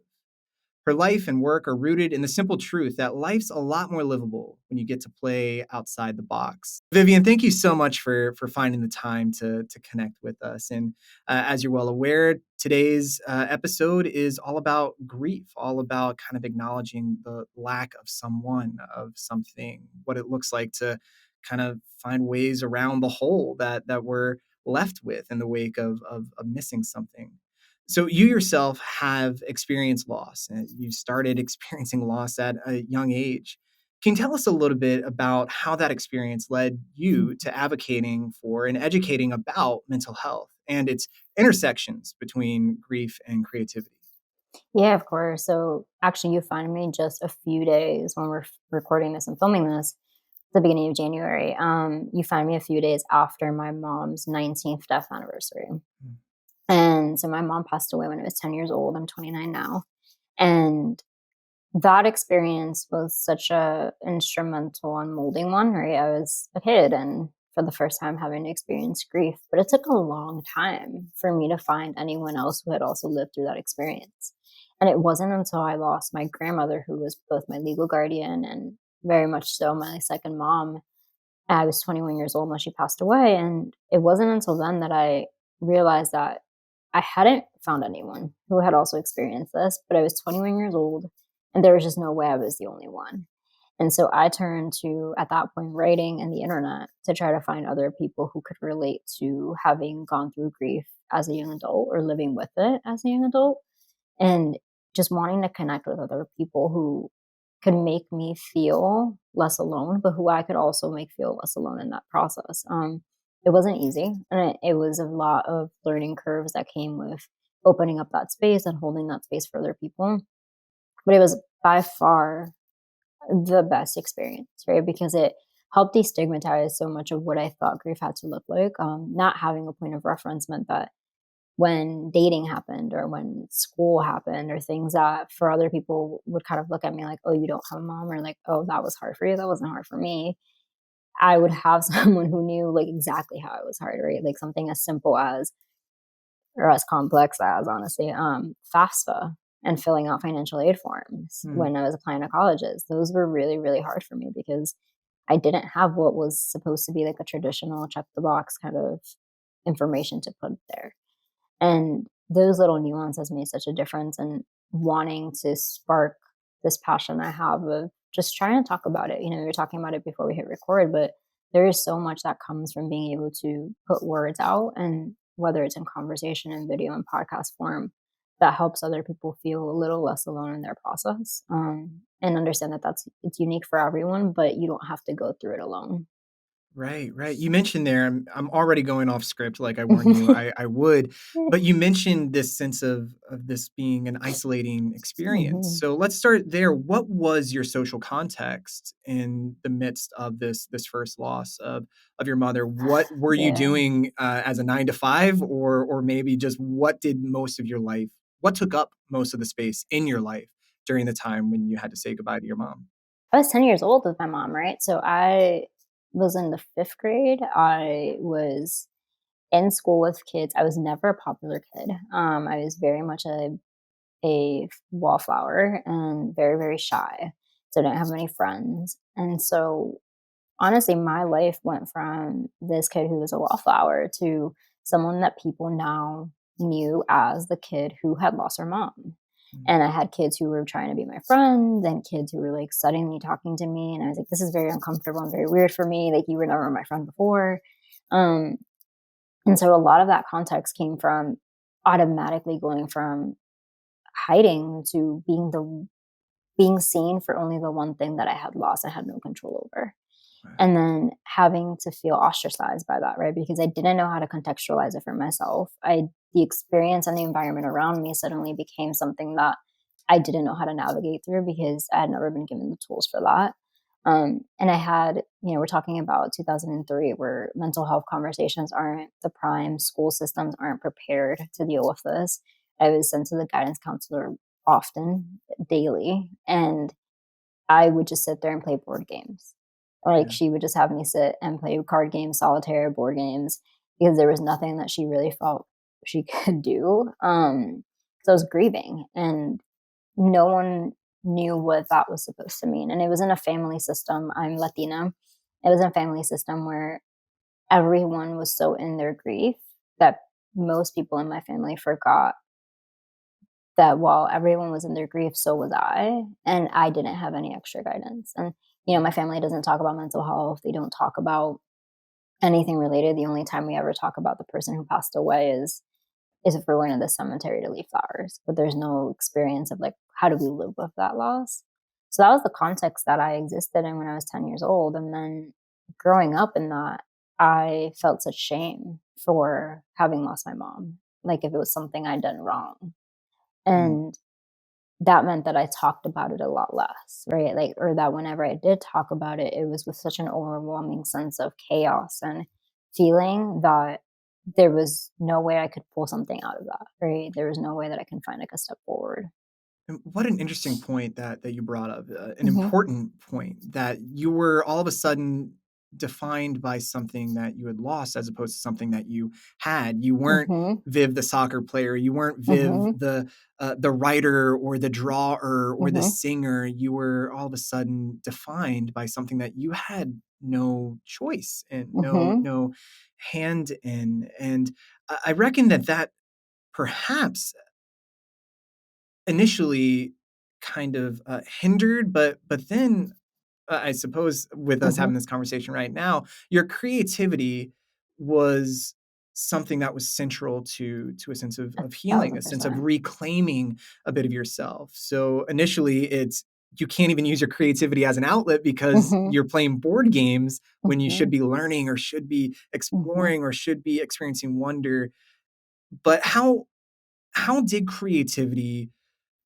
Her life and work are rooted in the simple truth that life's a lot more livable when you get to play outside the box. Vivian, thank you so much for finding the time to connect with us. And as you're well aware, today's episode is all about grief, all about kind of acknowledging the lack of someone, of something, what it looks like to kind of find ways around the hole that we're left with in the wake of missing something. So you yourself have experienced loss, and you started experiencing loss at a young age. Can you tell us a little bit about how that experience led you to advocating for and educating about mental health and its intersections between grief and creativity? Yeah, of course. So actually, you find me just a few days when we're recording this and filming this, the beginning of January. You find me a few days after my mom's 19th death anniversary. Mm. And so my mom passed away when I was 10 years old. I'm 29 now. And that experience was such a instrumental and molding one, right? I was a kid and for the first time having to experience grief, but it took a long time for me to find anyone else who had also lived through that experience. And it wasn't until I lost my grandmother, who was both my legal guardian and very much so my second mom, I was 21 years old when she passed away. And it wasn't until then that I realized that I hadn't found anyone who had also experienced this, but I was 21 years old and there was just no way I was the only one. And so I turned to, at that point, writing and the internet to try to find other people who could relate to having gone through grief as a young adult or living with it as a young adult, and just wanting to connect with other people who could make me feel less alone, but who I could also make feel less alone in that process. It wasn't easy, and it was a lot of learning curves that came with opening up that space and holding that space for other people. But it was by far the best experience, right? Because it helped destigmatize so much of what I thought grief had to look like. Not having a point of reference meant that when dating happened or when school happened or things that for other people would kind of look at me like, oh, you don't have a mom, or like, oh, that was hard for you. That wasn't hard for me. I would have someone who knew like exactly how it was hard, right? Like something as simple as, or as complex as, honestly, FAFSA and filling out financial aid forms when I was applying to colleges. Those were really, really hard for me because I didn't have what was supposed to be like a traditional check the box kind of information to put there. And those little nuances made such a difference in wanting to spark this passion I have of just trying to talk about it. You know, we were talking about it before we hit record, but there is so much that comes from being able to put words out, and whether it's in conversation and video and podcast form, that helps other people feel a little less alone in their process, and understand that it's unique for everyone, but you don't have to go through it alone. Right, right. You mentioned there, I'm already going off script like I warned you I would, but you mentioned this sense of this being an isolating experience. Mhm. So let's start there. What was your social context in the midst of this first loss of your mother? What were you Yeah. doing as a 9 to 5, or maybe just what did most of your life, what took up most of the space in your life during the time when you had to say goodbye to your mom? I was 10 years old with my mom, right? So I was in the 5th grade. I was in school with kids. I was never a popular kid. I was very much a wallflower and very, very shy. So I didn't have many friends. And so honestly, my life went from this kid who was a wallflower to someone that people now knew as the kid who had lost her mom. Mm. And I had kids who were trying to be my friends and kids who were like suddenly talking to me. And I was like, this is very uncomfortable and very weird for me. Like, you were never my friend before. Um, and so a lot of that context came from automatically going from hiding to being seen for only the one thing that I had lost, I had no control over. Right. And then having to feel ostracized by that, right? Because I didn't know how to contextualize it for myself. The experience and the environment around me suddenly became something that I didn't know how to navigate through because I had never been given the tools for that. And I had, we're talking about 2003, where mental health conversations aren't the prime, school systems aren't prepared to deal with this. I was sent to the guidance counselor often, daily, and I would just sit there and play board games. Like, Yeah. she would just have me sit and play card games, solitaire, board games, because there was nothing that she really felt she could do. So I was grieving, and no one knew what that was supposed to mean. And it was in a family system. I'm Latina. It was in a family system where everyone was so in their grief that most people in my family forgot that while everyone was in their grief, so was I, and I didn't have any extra guidance. And my family doesn't talk about mental health. They don't talk about anything related. The only time we ever talk about the person who passed away is if we're going to the cemetery to leave flowers. But there's no experience of like, how do we live with that loss? So that was the context that I existed in when I was 10 years old. And then growing up in that, I felt such shame for having lost my mom. Like, if it was something I'd done wrong. Mm. And that meant that I talked about it a lot less, right? Like, or that whenever I did talk about it, it was with such an overwhelming sense of chaos and feeling that there was no way I could pull something out of that, right? There was no way that I can find like a step forward. And what an interesting point that you brought up, an Mhm. important point, that you were all of a sudden defined by something that you had lost as opposed to something that you had. You weren't Mhm. Viv the soccer player. You weren't Viv Mhm. the writer or the drawer or the Mhm. singer. You were all of a sudden defined by something that you had no choice and Mm-hmm. no hand in. And I reckon that perhaps initially kind of hindered, but then I suppose with us Mm-hmm. having this conversation right now, your creativity was something that was central to a sense of healing, a sense of 1,000%. reclaiming a bit of yourself. So initially, it's you can't even use your creativity as an outlet because Mm-hmm. you're playing board games when you Mm-hmm. should be learning or should be Mm-hmm. exploring or should be experiencing wonder. But how did creativity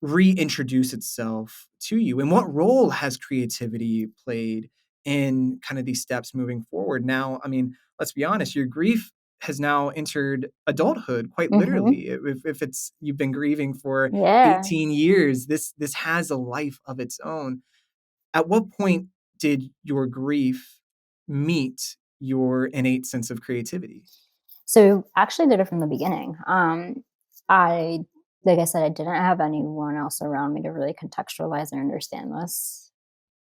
reintroduce itself to you? And what role has creativity played in kind of these steps moving forward? Now, I mean, let's be honest, your grief has now entered adulthood quite Mm-hmm. literally. If it's you've been grieving for Yeah. 18 years, this has a life of its own. At what point did your grief meet your innate sense of creativity? So actually did it from the beginning. I like I said, I didn't have anyone else around me to really contextualize and understand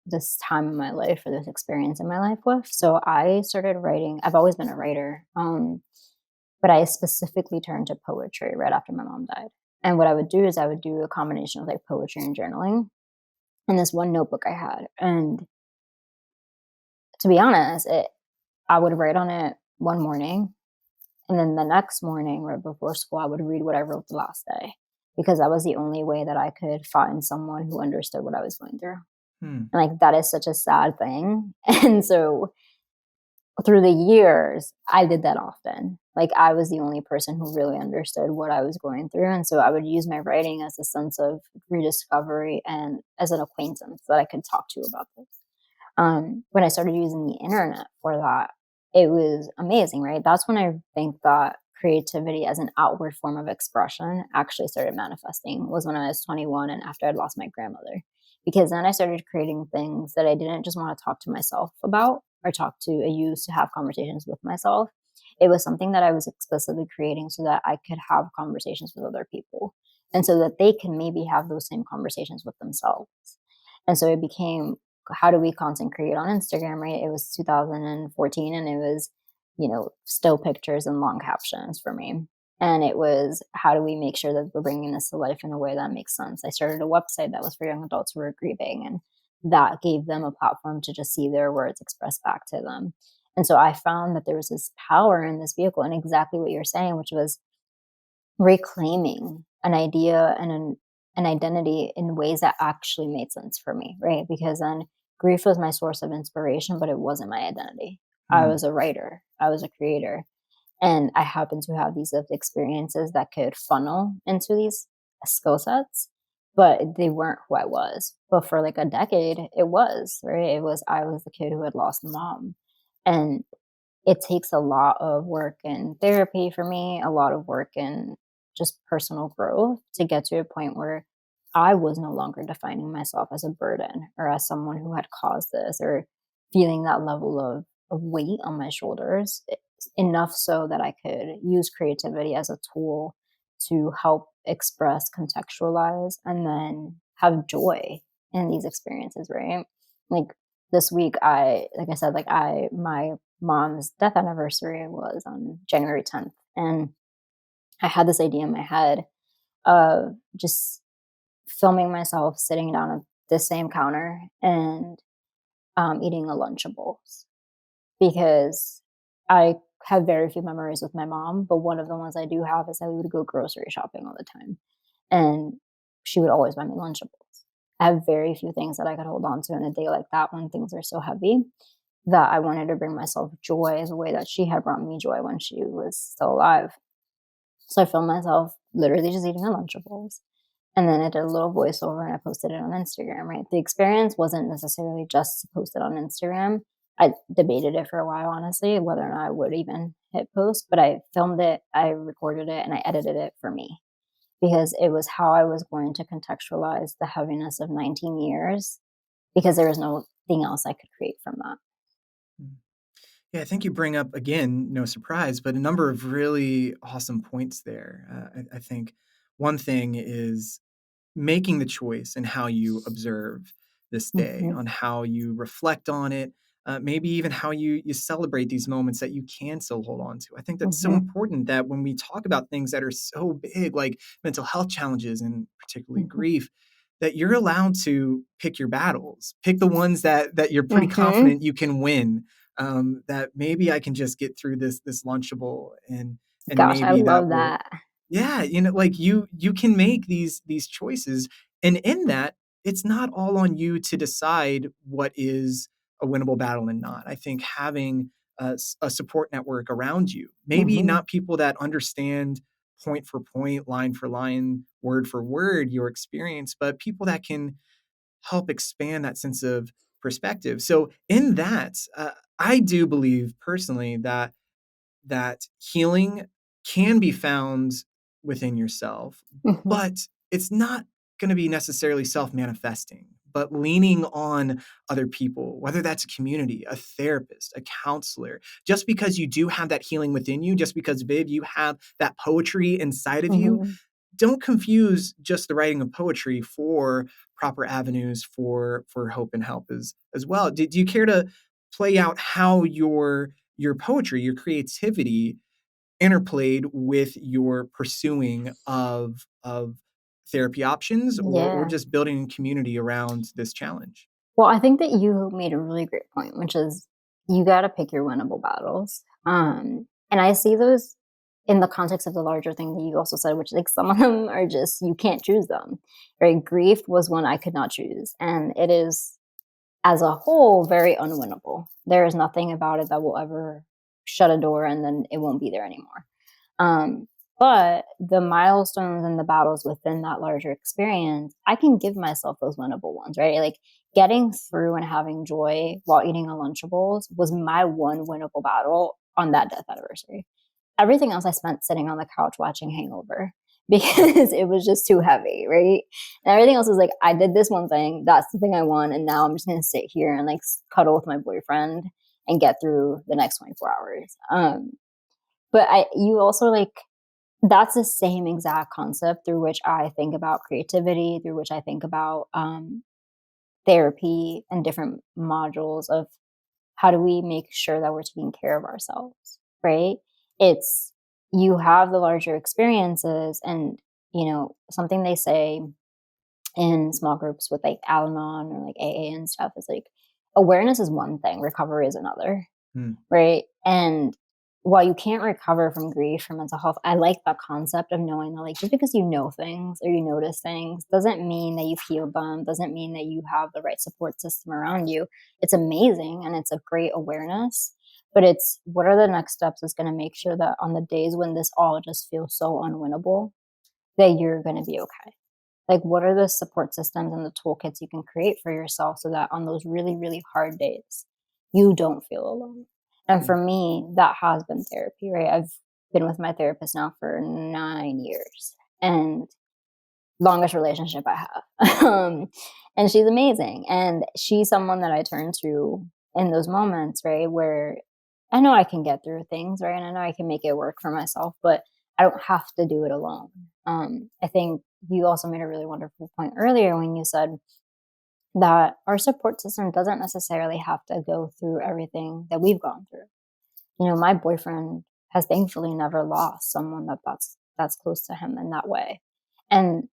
this time in my life or this experience in my life with. So I started writing. I've always been a writer. But I specifically turned to poetry right after my mom died. And what I would do is I would do a combination of like poetry and journaling in this one notebook I had. And to be honest, I would write on it one morning. And then the next morning, right before school, I would read what I wrote the last day because that was the only way that I could find someone who understood what I was going through. Hmm. And like that is such a sad thing. And so through the years, I did that often. Like I was the only person who really understood what I was going through. And so I would use my writing as a sense of rediscovery and as an acquaintance that I could talk to about this. When I started using the internet for that, it was amazing, right? That's when I think that creativity as an outward form of expression actually started manifesting was when I was 21 and after I'd lost my grandmother. Because then I started creating things that I didn't just want to talk to myself about or talk to, I used to have conversations with myself. It was something that I was explicitly creating so that I could have conversations with other people and so that they can maybe have those same conversations with themselves. And so it became, how do we content create on Instagram, right? It was 2014 and it was, still pictures and long captions for me. And it was, how do we make sure that we're bringing this to life in a way that makes sense? I started a website that was for young adults who were grieving, and that gave them a platform to just see their words expressed back to them. And so I found that there was this power in this vehicle and exactly what you're saying, which was reclaiming an idea and an identity in ways that actually made sense for me, right? Because then grief was my source of inspiration, but it wasn't my identity. I Hmm. was a writer, I was a creator, and I happened to have these lived experiences that could funnel into these skill sets, but they weren't who I was. But for like a decade, it was, right? I was the kid who had lost a mom. And it takes a lot of work in therapy for me, a lot of work in just personal growth to get to a point where I was no longer defining myself as a burden or as someone who had caused this or feeling that level of weight on my shoulders, enough so that I could use creativity as a tool to help express, contextualize, and then have joy in these experiences, right? Like this week, like I said, my mom's death anniversary was on January 10th. And I had this idea in my head of just filming myself sitting down at the same counter and eating a Lunchables because I have very few memories with my mom, but one of the ones I do have is that we would go grocery shopping all the time. And she would always buy me Lunchables. I have very few things that I could hold on to in a day like that when things are so heavy that I wanted to bring myself joy as a way that she had brought me joy when she was still alive. So I filmed myself literally just eating a Lunchables. And then I did a little voiceover and I posted it on Instagram, right? The experience wasn't necessarily just posted on Instagram. I debated it for a while, honestly, whether or not I would even hit post, but I filmed it, I recorded it, and I edited it for me because it was how I was going to contextualize the heaviness of 19 years because there was nothing else I could create from that. Yeah, I think you bring up, again, no surprise, but a number of really awesome points there. I think one thing is making the choice in how you observe this day, Mm-hmm. on how you reflect on it, maybe even how you celebrate these moments that you can still hold on to. I think that's so Mm-hmm. important that when we talk about things that are so big, like mental health challenges and particularly Mm-hmm. grief, that you're allowed to pick your battles, pick the ones that you're pretty Mm-hmm. confident you can win. That maybe I can just get through this Lunchable, and Gosh, I maybe that love will, that. yeah, like you can make these choices, and in that, it's not all on you to decide what is a winnable battle and not. I think having a support network around you, maybe Mm-hmm. not people that understand point for point, line for line, word for word your experience, but people that can help expand that sense of perspective. So in that, I do believe personally that healing can be found within yourself, Mm-hmm. but it's not going to be necessarily self-manifesting, but leaning on other people, whether that's a community, a therapist, a counselor. Just because you do have that healing within you, just because, Viv, you have that poetry inside of you, Mm-hmm. don't confuse just the writing of poetry for proper avenues for hope and help as well. Do you care to play out how your poetry, your creativity interplayed with your pursuing of therapy options, or Yeah. just building a community around this challenge? Well, I think that you made a really great point, which is you got to pick your winnable battles. And I see those in the context of the larger thing that you also said, which like some of them are just you can't choose them. Right? Grief was one I could not choose, and it is as a whole very unwinnable. There is nothing about it that will ever shut a door and then it won't be there anymore. Um, but the milestones and the battles within that larger experience, I can give myself those winnable ones, right? Like getting through and having joy while eating a Lunchables was my one winnable battle on that death anniversary. Everything else I spent sitting on the couch watching Hangover because it was just too heavy, right? And everything else was like, I did this one thing, that's the thing I won, and now I'm just gonna sit here and like cuddle with my boyfriend and get through the next 24 hours. But you also like that's the same exact concept through which I think about creativity, through which I think about therapy and different modules of how do we make sure that we're taking care of ourselves, right? It's you have the larger experiences, and something they say in small groups with like Al-Anon or like AA and stuff is like awareness is one thing, recovery is another, Hmm. right? And while you can't recover from grief or mental health, I like the concept of knowing that like just because you know things or you notice things doesn't mean that you've healed them, doesn't mean that you have the right support system around you. It's amazing and it's a great awareness, but it's what are the next steps that's going to make sure that on the days when this all just feels so unwinnable, that you're going to be okay. Like, what are the support systems and the toolkits you can create for yourself so that on those really, really hard days, you don't feel alone? And for me, that has been therapy, right? I've been with my therapist now for 9 years and longest relationship I have. And she's amazing. And she's someone that I turn to in those moments, right? Where I know I can get through things, right? And I know I can make it work for myself, but I don't have to do it alone. I think you also made a really wonderful point earlier when you said that our support system doesn't necessarily have to go through everything that we've gone through. My boyfriend has thankfully never lost someone that's close to him in that way. And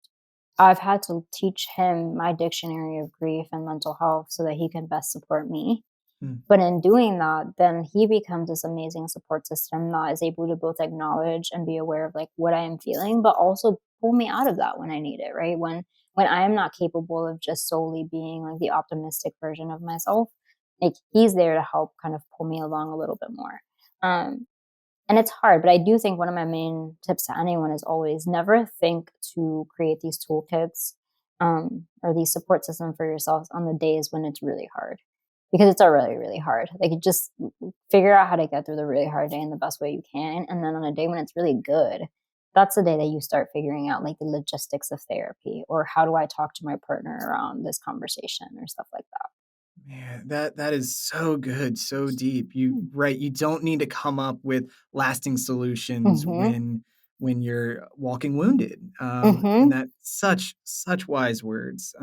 I've had to teach him my dictionary of grief and mental health so that he can best support me. But in doing that, then he becomes this amazing support system that is able to both acknowledge and be aware of like what I am feeling, but also pull me out of that when I need it, right? When I am not capable of just solely being like the optimistic version of myself, like he's there to help kind of pull me along a little bit more. And it's hard, but I do think one of my main tips to anyone is always never think to create these toolkits or these support systems for yourselves on the days when it's really hard, because it's already really hard. Like just figure out how to get through the really hard day in the best way you can. And then on a day when it's really good, that's the day that you start figuring out like the logistics of therapy or how do I talk to my partner around this conversation or stuff like that. Man, that is so good, so deep. You don't need to come up with lasting solutions Mm-hmm. when you're walking wounded. And Mm-hmm. that's such wise words.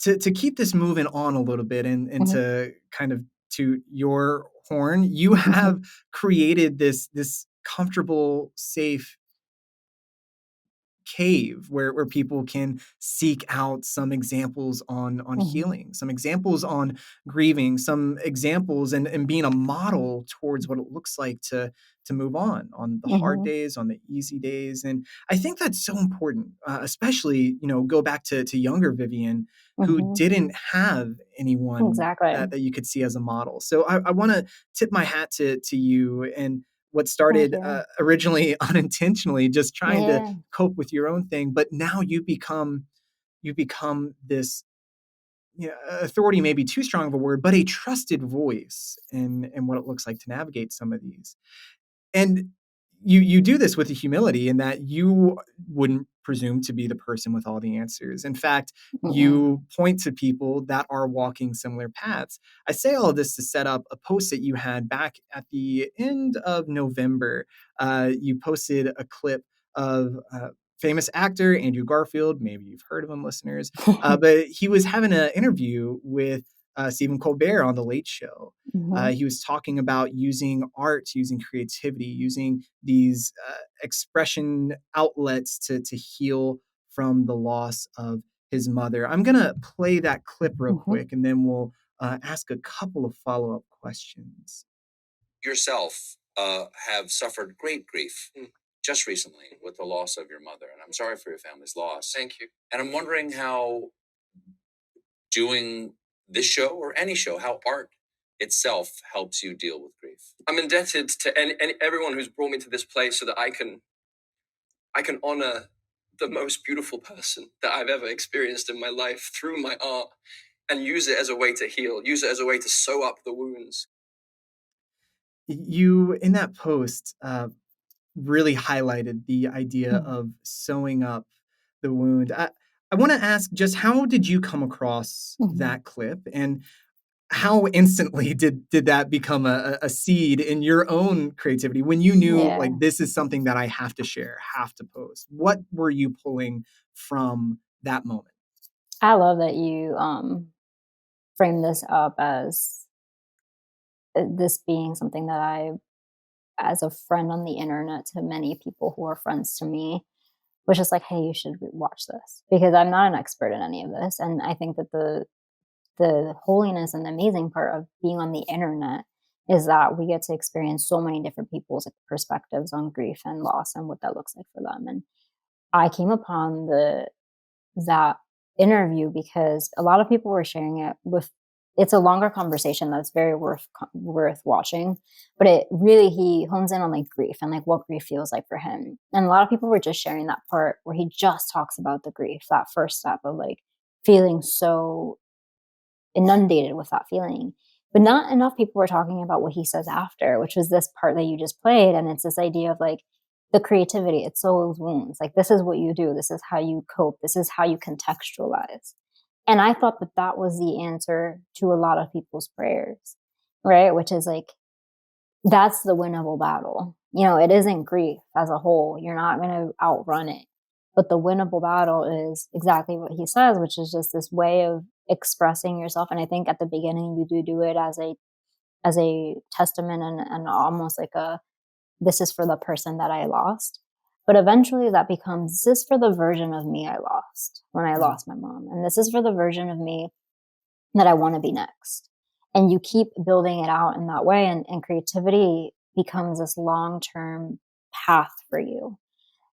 To keep this moving on a little bit and Mm-hmm. to kind of to your horn, you have created this comfortable, safe cave where people can seek out some examples on healing, some examples on grieving, some examples and being a model towards what it looks like to move on the hard days, on the easy days. And I think that's so important, especially, go back to younger Vivian, who didn't have anyone Exactly. that you could see as a model. So I want to tip my hat to you, and what started originally unintentionally, just trying to cope with your own thing, but now you become this, authority may be too strong of a word, but a trusted voice in what it looks like to navigate some of these. And you do this with a humility in that you wouldn't presume to be the person with all the answers. In fact, you point to people that are walking similar paths. I say all of this to set up a post that you had back at the end of November. You posted a clip of famous actor Andrew Garfield. Maybe you've heard of him, listeners. But he was having an interview with Stephen Colbert on The Late Show. He was talking about using art, using creativity, using these expression outlets to heal from the loss of his mother. I'm going to play that clip real quick, and then we'll ask a couple of follow-up questions. Yourself have suffered great grief just recently with the loss of your mother, and I'm sorry for your family's loss. Thank you. And I'm wondering how doing this show or any show, how art itself helps you deal with grief. I'm indebted to everyone who's brought me to this place so that I can honor the most beautiful person that I've ever experienced in my life through my art, and use it as a way to heal, use it as a way to sew up the wounds. You, in that post, really highlighted the idea of sewing up the wound. I want to ask, just how did you come across that clip, and how instantly did that become a seed in your own creativity when you knew like, this is something that I have to share, have to post? What were you pulling from that moment? I love that you frame this up as this being something that I, as a friend on the internet to many people who are friends to me, was just like, hey, you should watch this, because I'm not an expert in any of this. And I think that the holiness and the amazing part of being on the internet is that we get to experience so many different people's perspectives on grief and loss and what that looks like for them. And I came upon that interview because a lot of people were sharing it with. It's a longer conversation that's very worth watching, but he hones in on like grief and like what grief feels like for him. And a lot of people were just sharing that part where he just talks about the grief, that first step of like feeling so inundated with that feeling. But not enough people were talking about what he says after, which was this part that you just played. And it's this idea of like the creativity, it's those wounds. Like, this is what you do. This is how you cope. This is how you contextualize. And I thought that that was the answer to a lot of people's prayers, right? Which is like, that's the winnable battle. It isn't grief as a whole. You're not going to outrun it. But the winnable battle is exactly what he says, which is just this way of expressing yourself. And I think at the beginning you do it as a testament and almost like this is for the person that I lost. But eventually that becomes, this is for the version of me I lost when I lost my mom. And this is for the version of me that I want to be next. And you keep building it out in that way. And creativity becomes this long-term path for you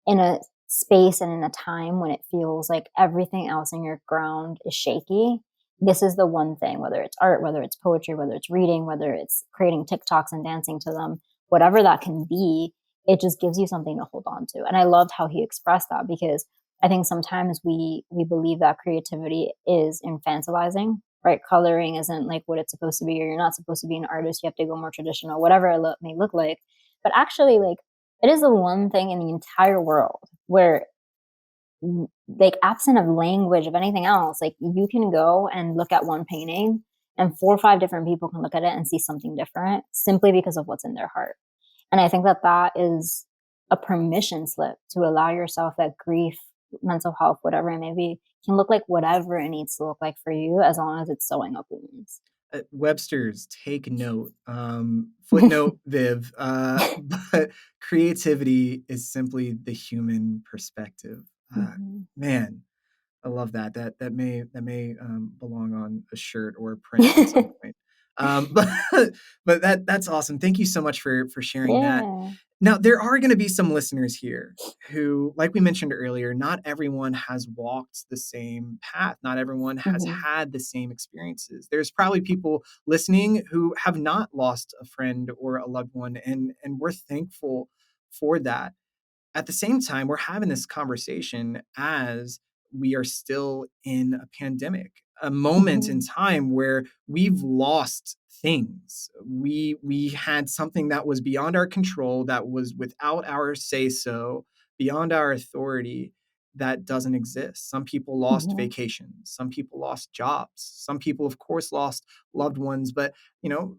in a space and in a time when it feels like everything else in your ground is shaky. This is the one thing, whether it's art, whether it's poetry, whether it's reading, whether it's creating TikToks and dancing to them, whatever that can be, it just gives you something to hold on to. And I loved how he expressed that, because I think sometimes we believe that creativity is infantilizing, right? Coloring isn't like what it's supposed to be, or you're not supposed to be an artist. You have to go more traditional, whatever it may look like. But actually, like, it is the one thing in the entire world where, like, absent of language, of anything else, like, you can go and look at one painting and 4 or 5 different people can look at it and see something different simply because of what's in their heart. And I think that is a permission slip to allow yourself that grief, mental health, whatever it may be, can look like whatever it needs to look like for you, as long as it's sewing up wounds. Webster's, take note. Footnote, Viv. But creativity is simply the human perspective. Man, I love that. That may belong on a shirt or a print at some point. But that's awesome. Thank you so much for sharing that. Yeah. Now, there are going to be some listeners here who, like we mentioned earlier, not everyone has walked the same path. Not everyone has had the same experiences. There's probably people listening who have not lost a friend or a loved one, and we're thankful for that. At the same time, we're having this conversation as we are still in a pandemic, a moment in time where we've lost things. We had something that was beyond our control, that was without our say so, beyond our authority, that doesn't exist. Some people lost vacations, some people lost jobs, some people, of course, lost loved ones. But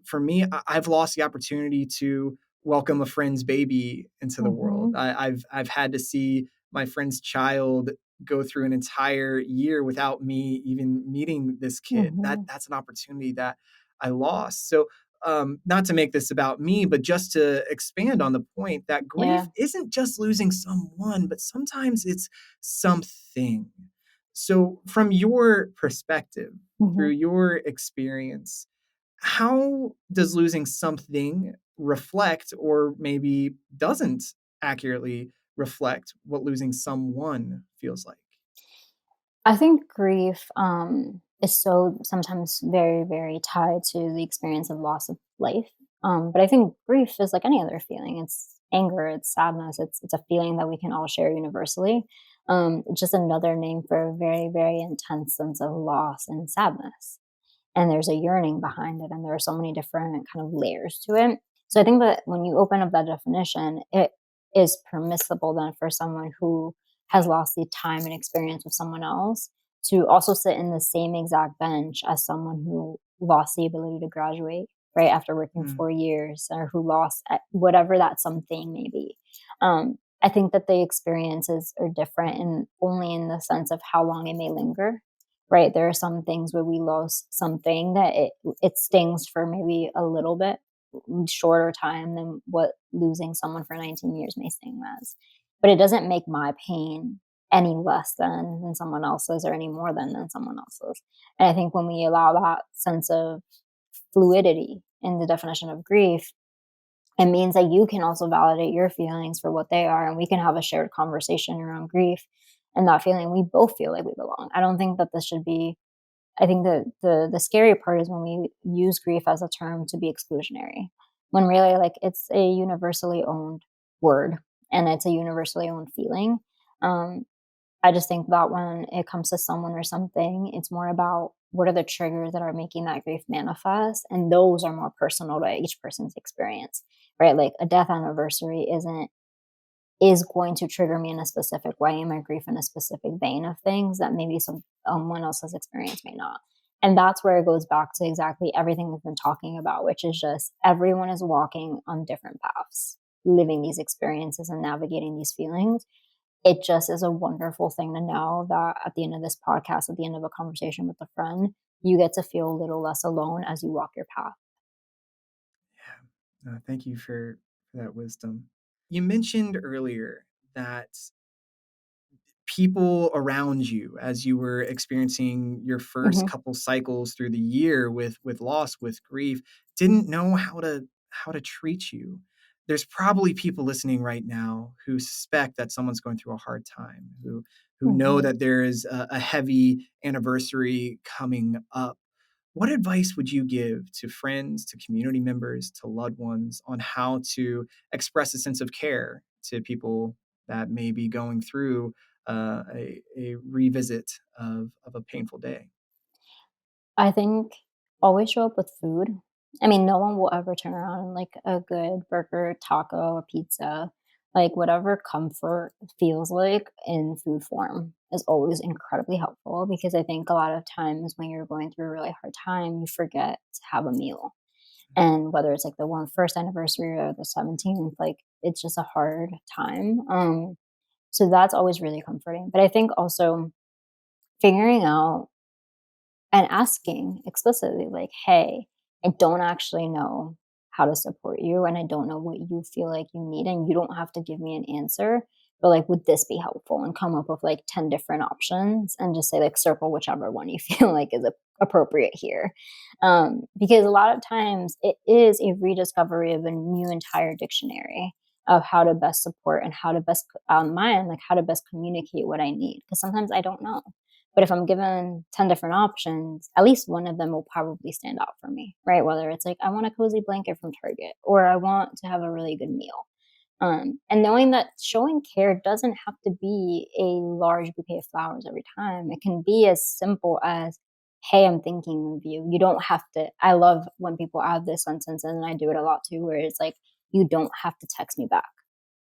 for me, I've lost the opportunity to welcome a friend's baby into the world. I've had to see my friend's child go through an entire year without me even meeting this kid. That's an opportunity that I lost. So not to make this about me, but just to expand on the point that grief isn't just losing someone, but sometimes it's something. So from your perspective, through your experience, how does losing something reflect, or maybe doesn't accurately reflect, what losing someone feels like? I think grief is so sometimes very, very tied to the experience of loss of life. But I think grief is like any other feeling. It's anger, it's sadness, it's a feeling that we can all share universally. It's just another name for a very, very intense sense of loss and sadness. And there's a yearning behind it, and there are so many different kind of layers to it. So I think that when you open up that definition, it is permissible then for someone who has lost the time and experience with someone else to also sit in the same exact bench as someone who lost the ability to graduate right after working 4 years, or who lost whatever that something may be. I think that the experiences are different, and only in the sense of how long it may linger. Right, there are some things where we lose something that it stings for maybe a little bit shorter time than what losing someone for 19 years may sting as. But it doesn't make my pain any less than someone else's, or any more than someone else's. And I think when we allow that sense of fluidity in the definition of grief, it means that you can also validate your feelings for what they are, and we can have a shared conversation around grief and that feeling we both feel like we belong. I don't think that this should be, I think that the scary part is when we use grief as a term to be exclusionary, when really like it's a universally owned word and it's a universally owned feeling. I just think that when it comes to someone or something, it's more about what are the triggers that are making that grief manifest, and those are more personal to each person's experience, right? Like a death anniversary is going to trigger me in a specific way, and my grief in a specific vein of things that maybe someone else's experience may not. And that's where it goes back to exactly everything we've been talking about, which is just everyone is walking on different paths, living these experiences and navigating these feelings. It just is a wonderful thing to know that at the end of this podcast, at the end of a conversation with a friend, you get to feel a little less alone as you walk your path. Yeah. Thank you for that wisdom. You mentioned earlier that people around you, as you were experiencing your first couple cycles through the year with loss, with grief, didn't know how to treat you. There's probably people listening right now who suspect that someone's going through a hard time, who know that there is a heavy anniversary coming up. What advice would you give to friends, to community members, to loved ones on how to express a sense of care to people that may be going through a revisit of a painful day? I think always show up with food. I mean, no one will ever turn around and like a good burger, taco, or pizza. Like whatever comfort feels like in food form is always incredibly helpful, because I think a lot of times when you're going through a really hard time, you forget to have a meal. And whether it's like the first anniversary or the 17th, like it's just a hard time. So that's always really comforting. But I think also figuring out, and asking explicitly, like, hey, I don't actually know how to support you, and I don't know what you feel like you need, and you don't have to give me an answer, but like, would this be helpful? And come up with like 10 different options and just say, like, circle whichever one you feel like is appropriate here. Because a lot of times it is a rediscovery of a new entire dictionary of how to best support and how to best like how to best communicate what I need. Because sometimes I don't know. But if I'm given 10 different options, at least one of them will probably stand out for me, right? Whether it's like, I want a cozy blanket from Target, or I want to have a really good meal. And knowing that showing care doesn't have to be a large bouquet of flowers every time. It can be as simple as, hey, I'm thinking of you. You don't have to. I love when people add this sentence, and I do it a lot too, where it's like, you don't have to text me back.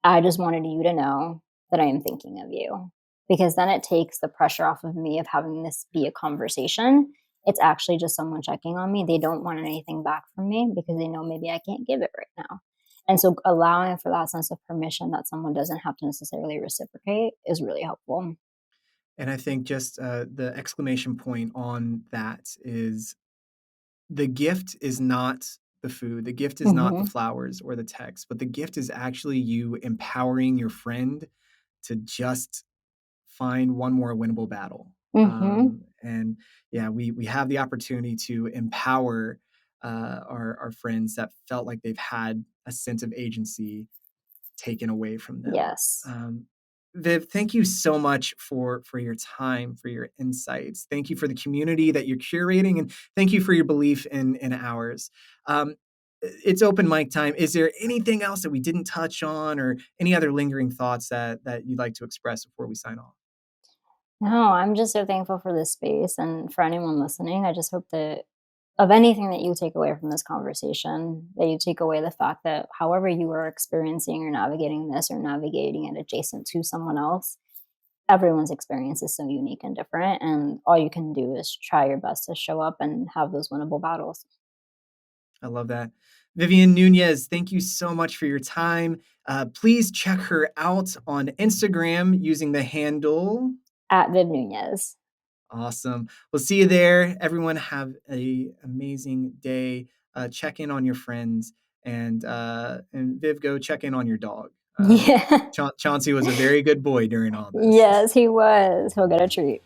I just wanted you to know that I am thinking of you. Because then it takes the pressure off of me of having this be a conversation. It's actually just someone checking on me. They don't want anything back from me because they know maybe I can't give it right now. And so allowing for that sense of permission that someone doesn't have to necessarily reciprocate is really helpful. And I think just the exclamation point on that is, the gift is not the food. The gift is not the flowers or the text, but the gift is actually you empowering your friend to just find one more winnable battle. And yeah, we have the opportunity to empower our friends that felt like they've had a sense of agency taken away from them. Yes. Viv, thank you so much for your time, for your insights. Thank you for the community that you're curating, and thank you for your belief in ours. It's open mic time. Is there anything else that we didn't touch on, or any other lingering thoughts that you'd like to express before we sign off? No, I'm just so thankful for this space, and for anyone listening. I just hope that of anything that you take away from this conversation, that you take away the fact that however you are experiencing or navigating this, or navigating it adjacent to someone else, everyone's experience is so unique and different. And all you can do is try your best to show up and have those winnable battles. I love that. Vivian Nuñez, thank you so much for your time. Please check her out on Instagram using the handle At Viv Nuñez. Awesome. We'll see you there. Everyone have an amazing day. Check in on your friends, and Viv, go check in on your dog. Yeah. Chauncey was a very good boy during all this. Yes, he was. He'll get a treat.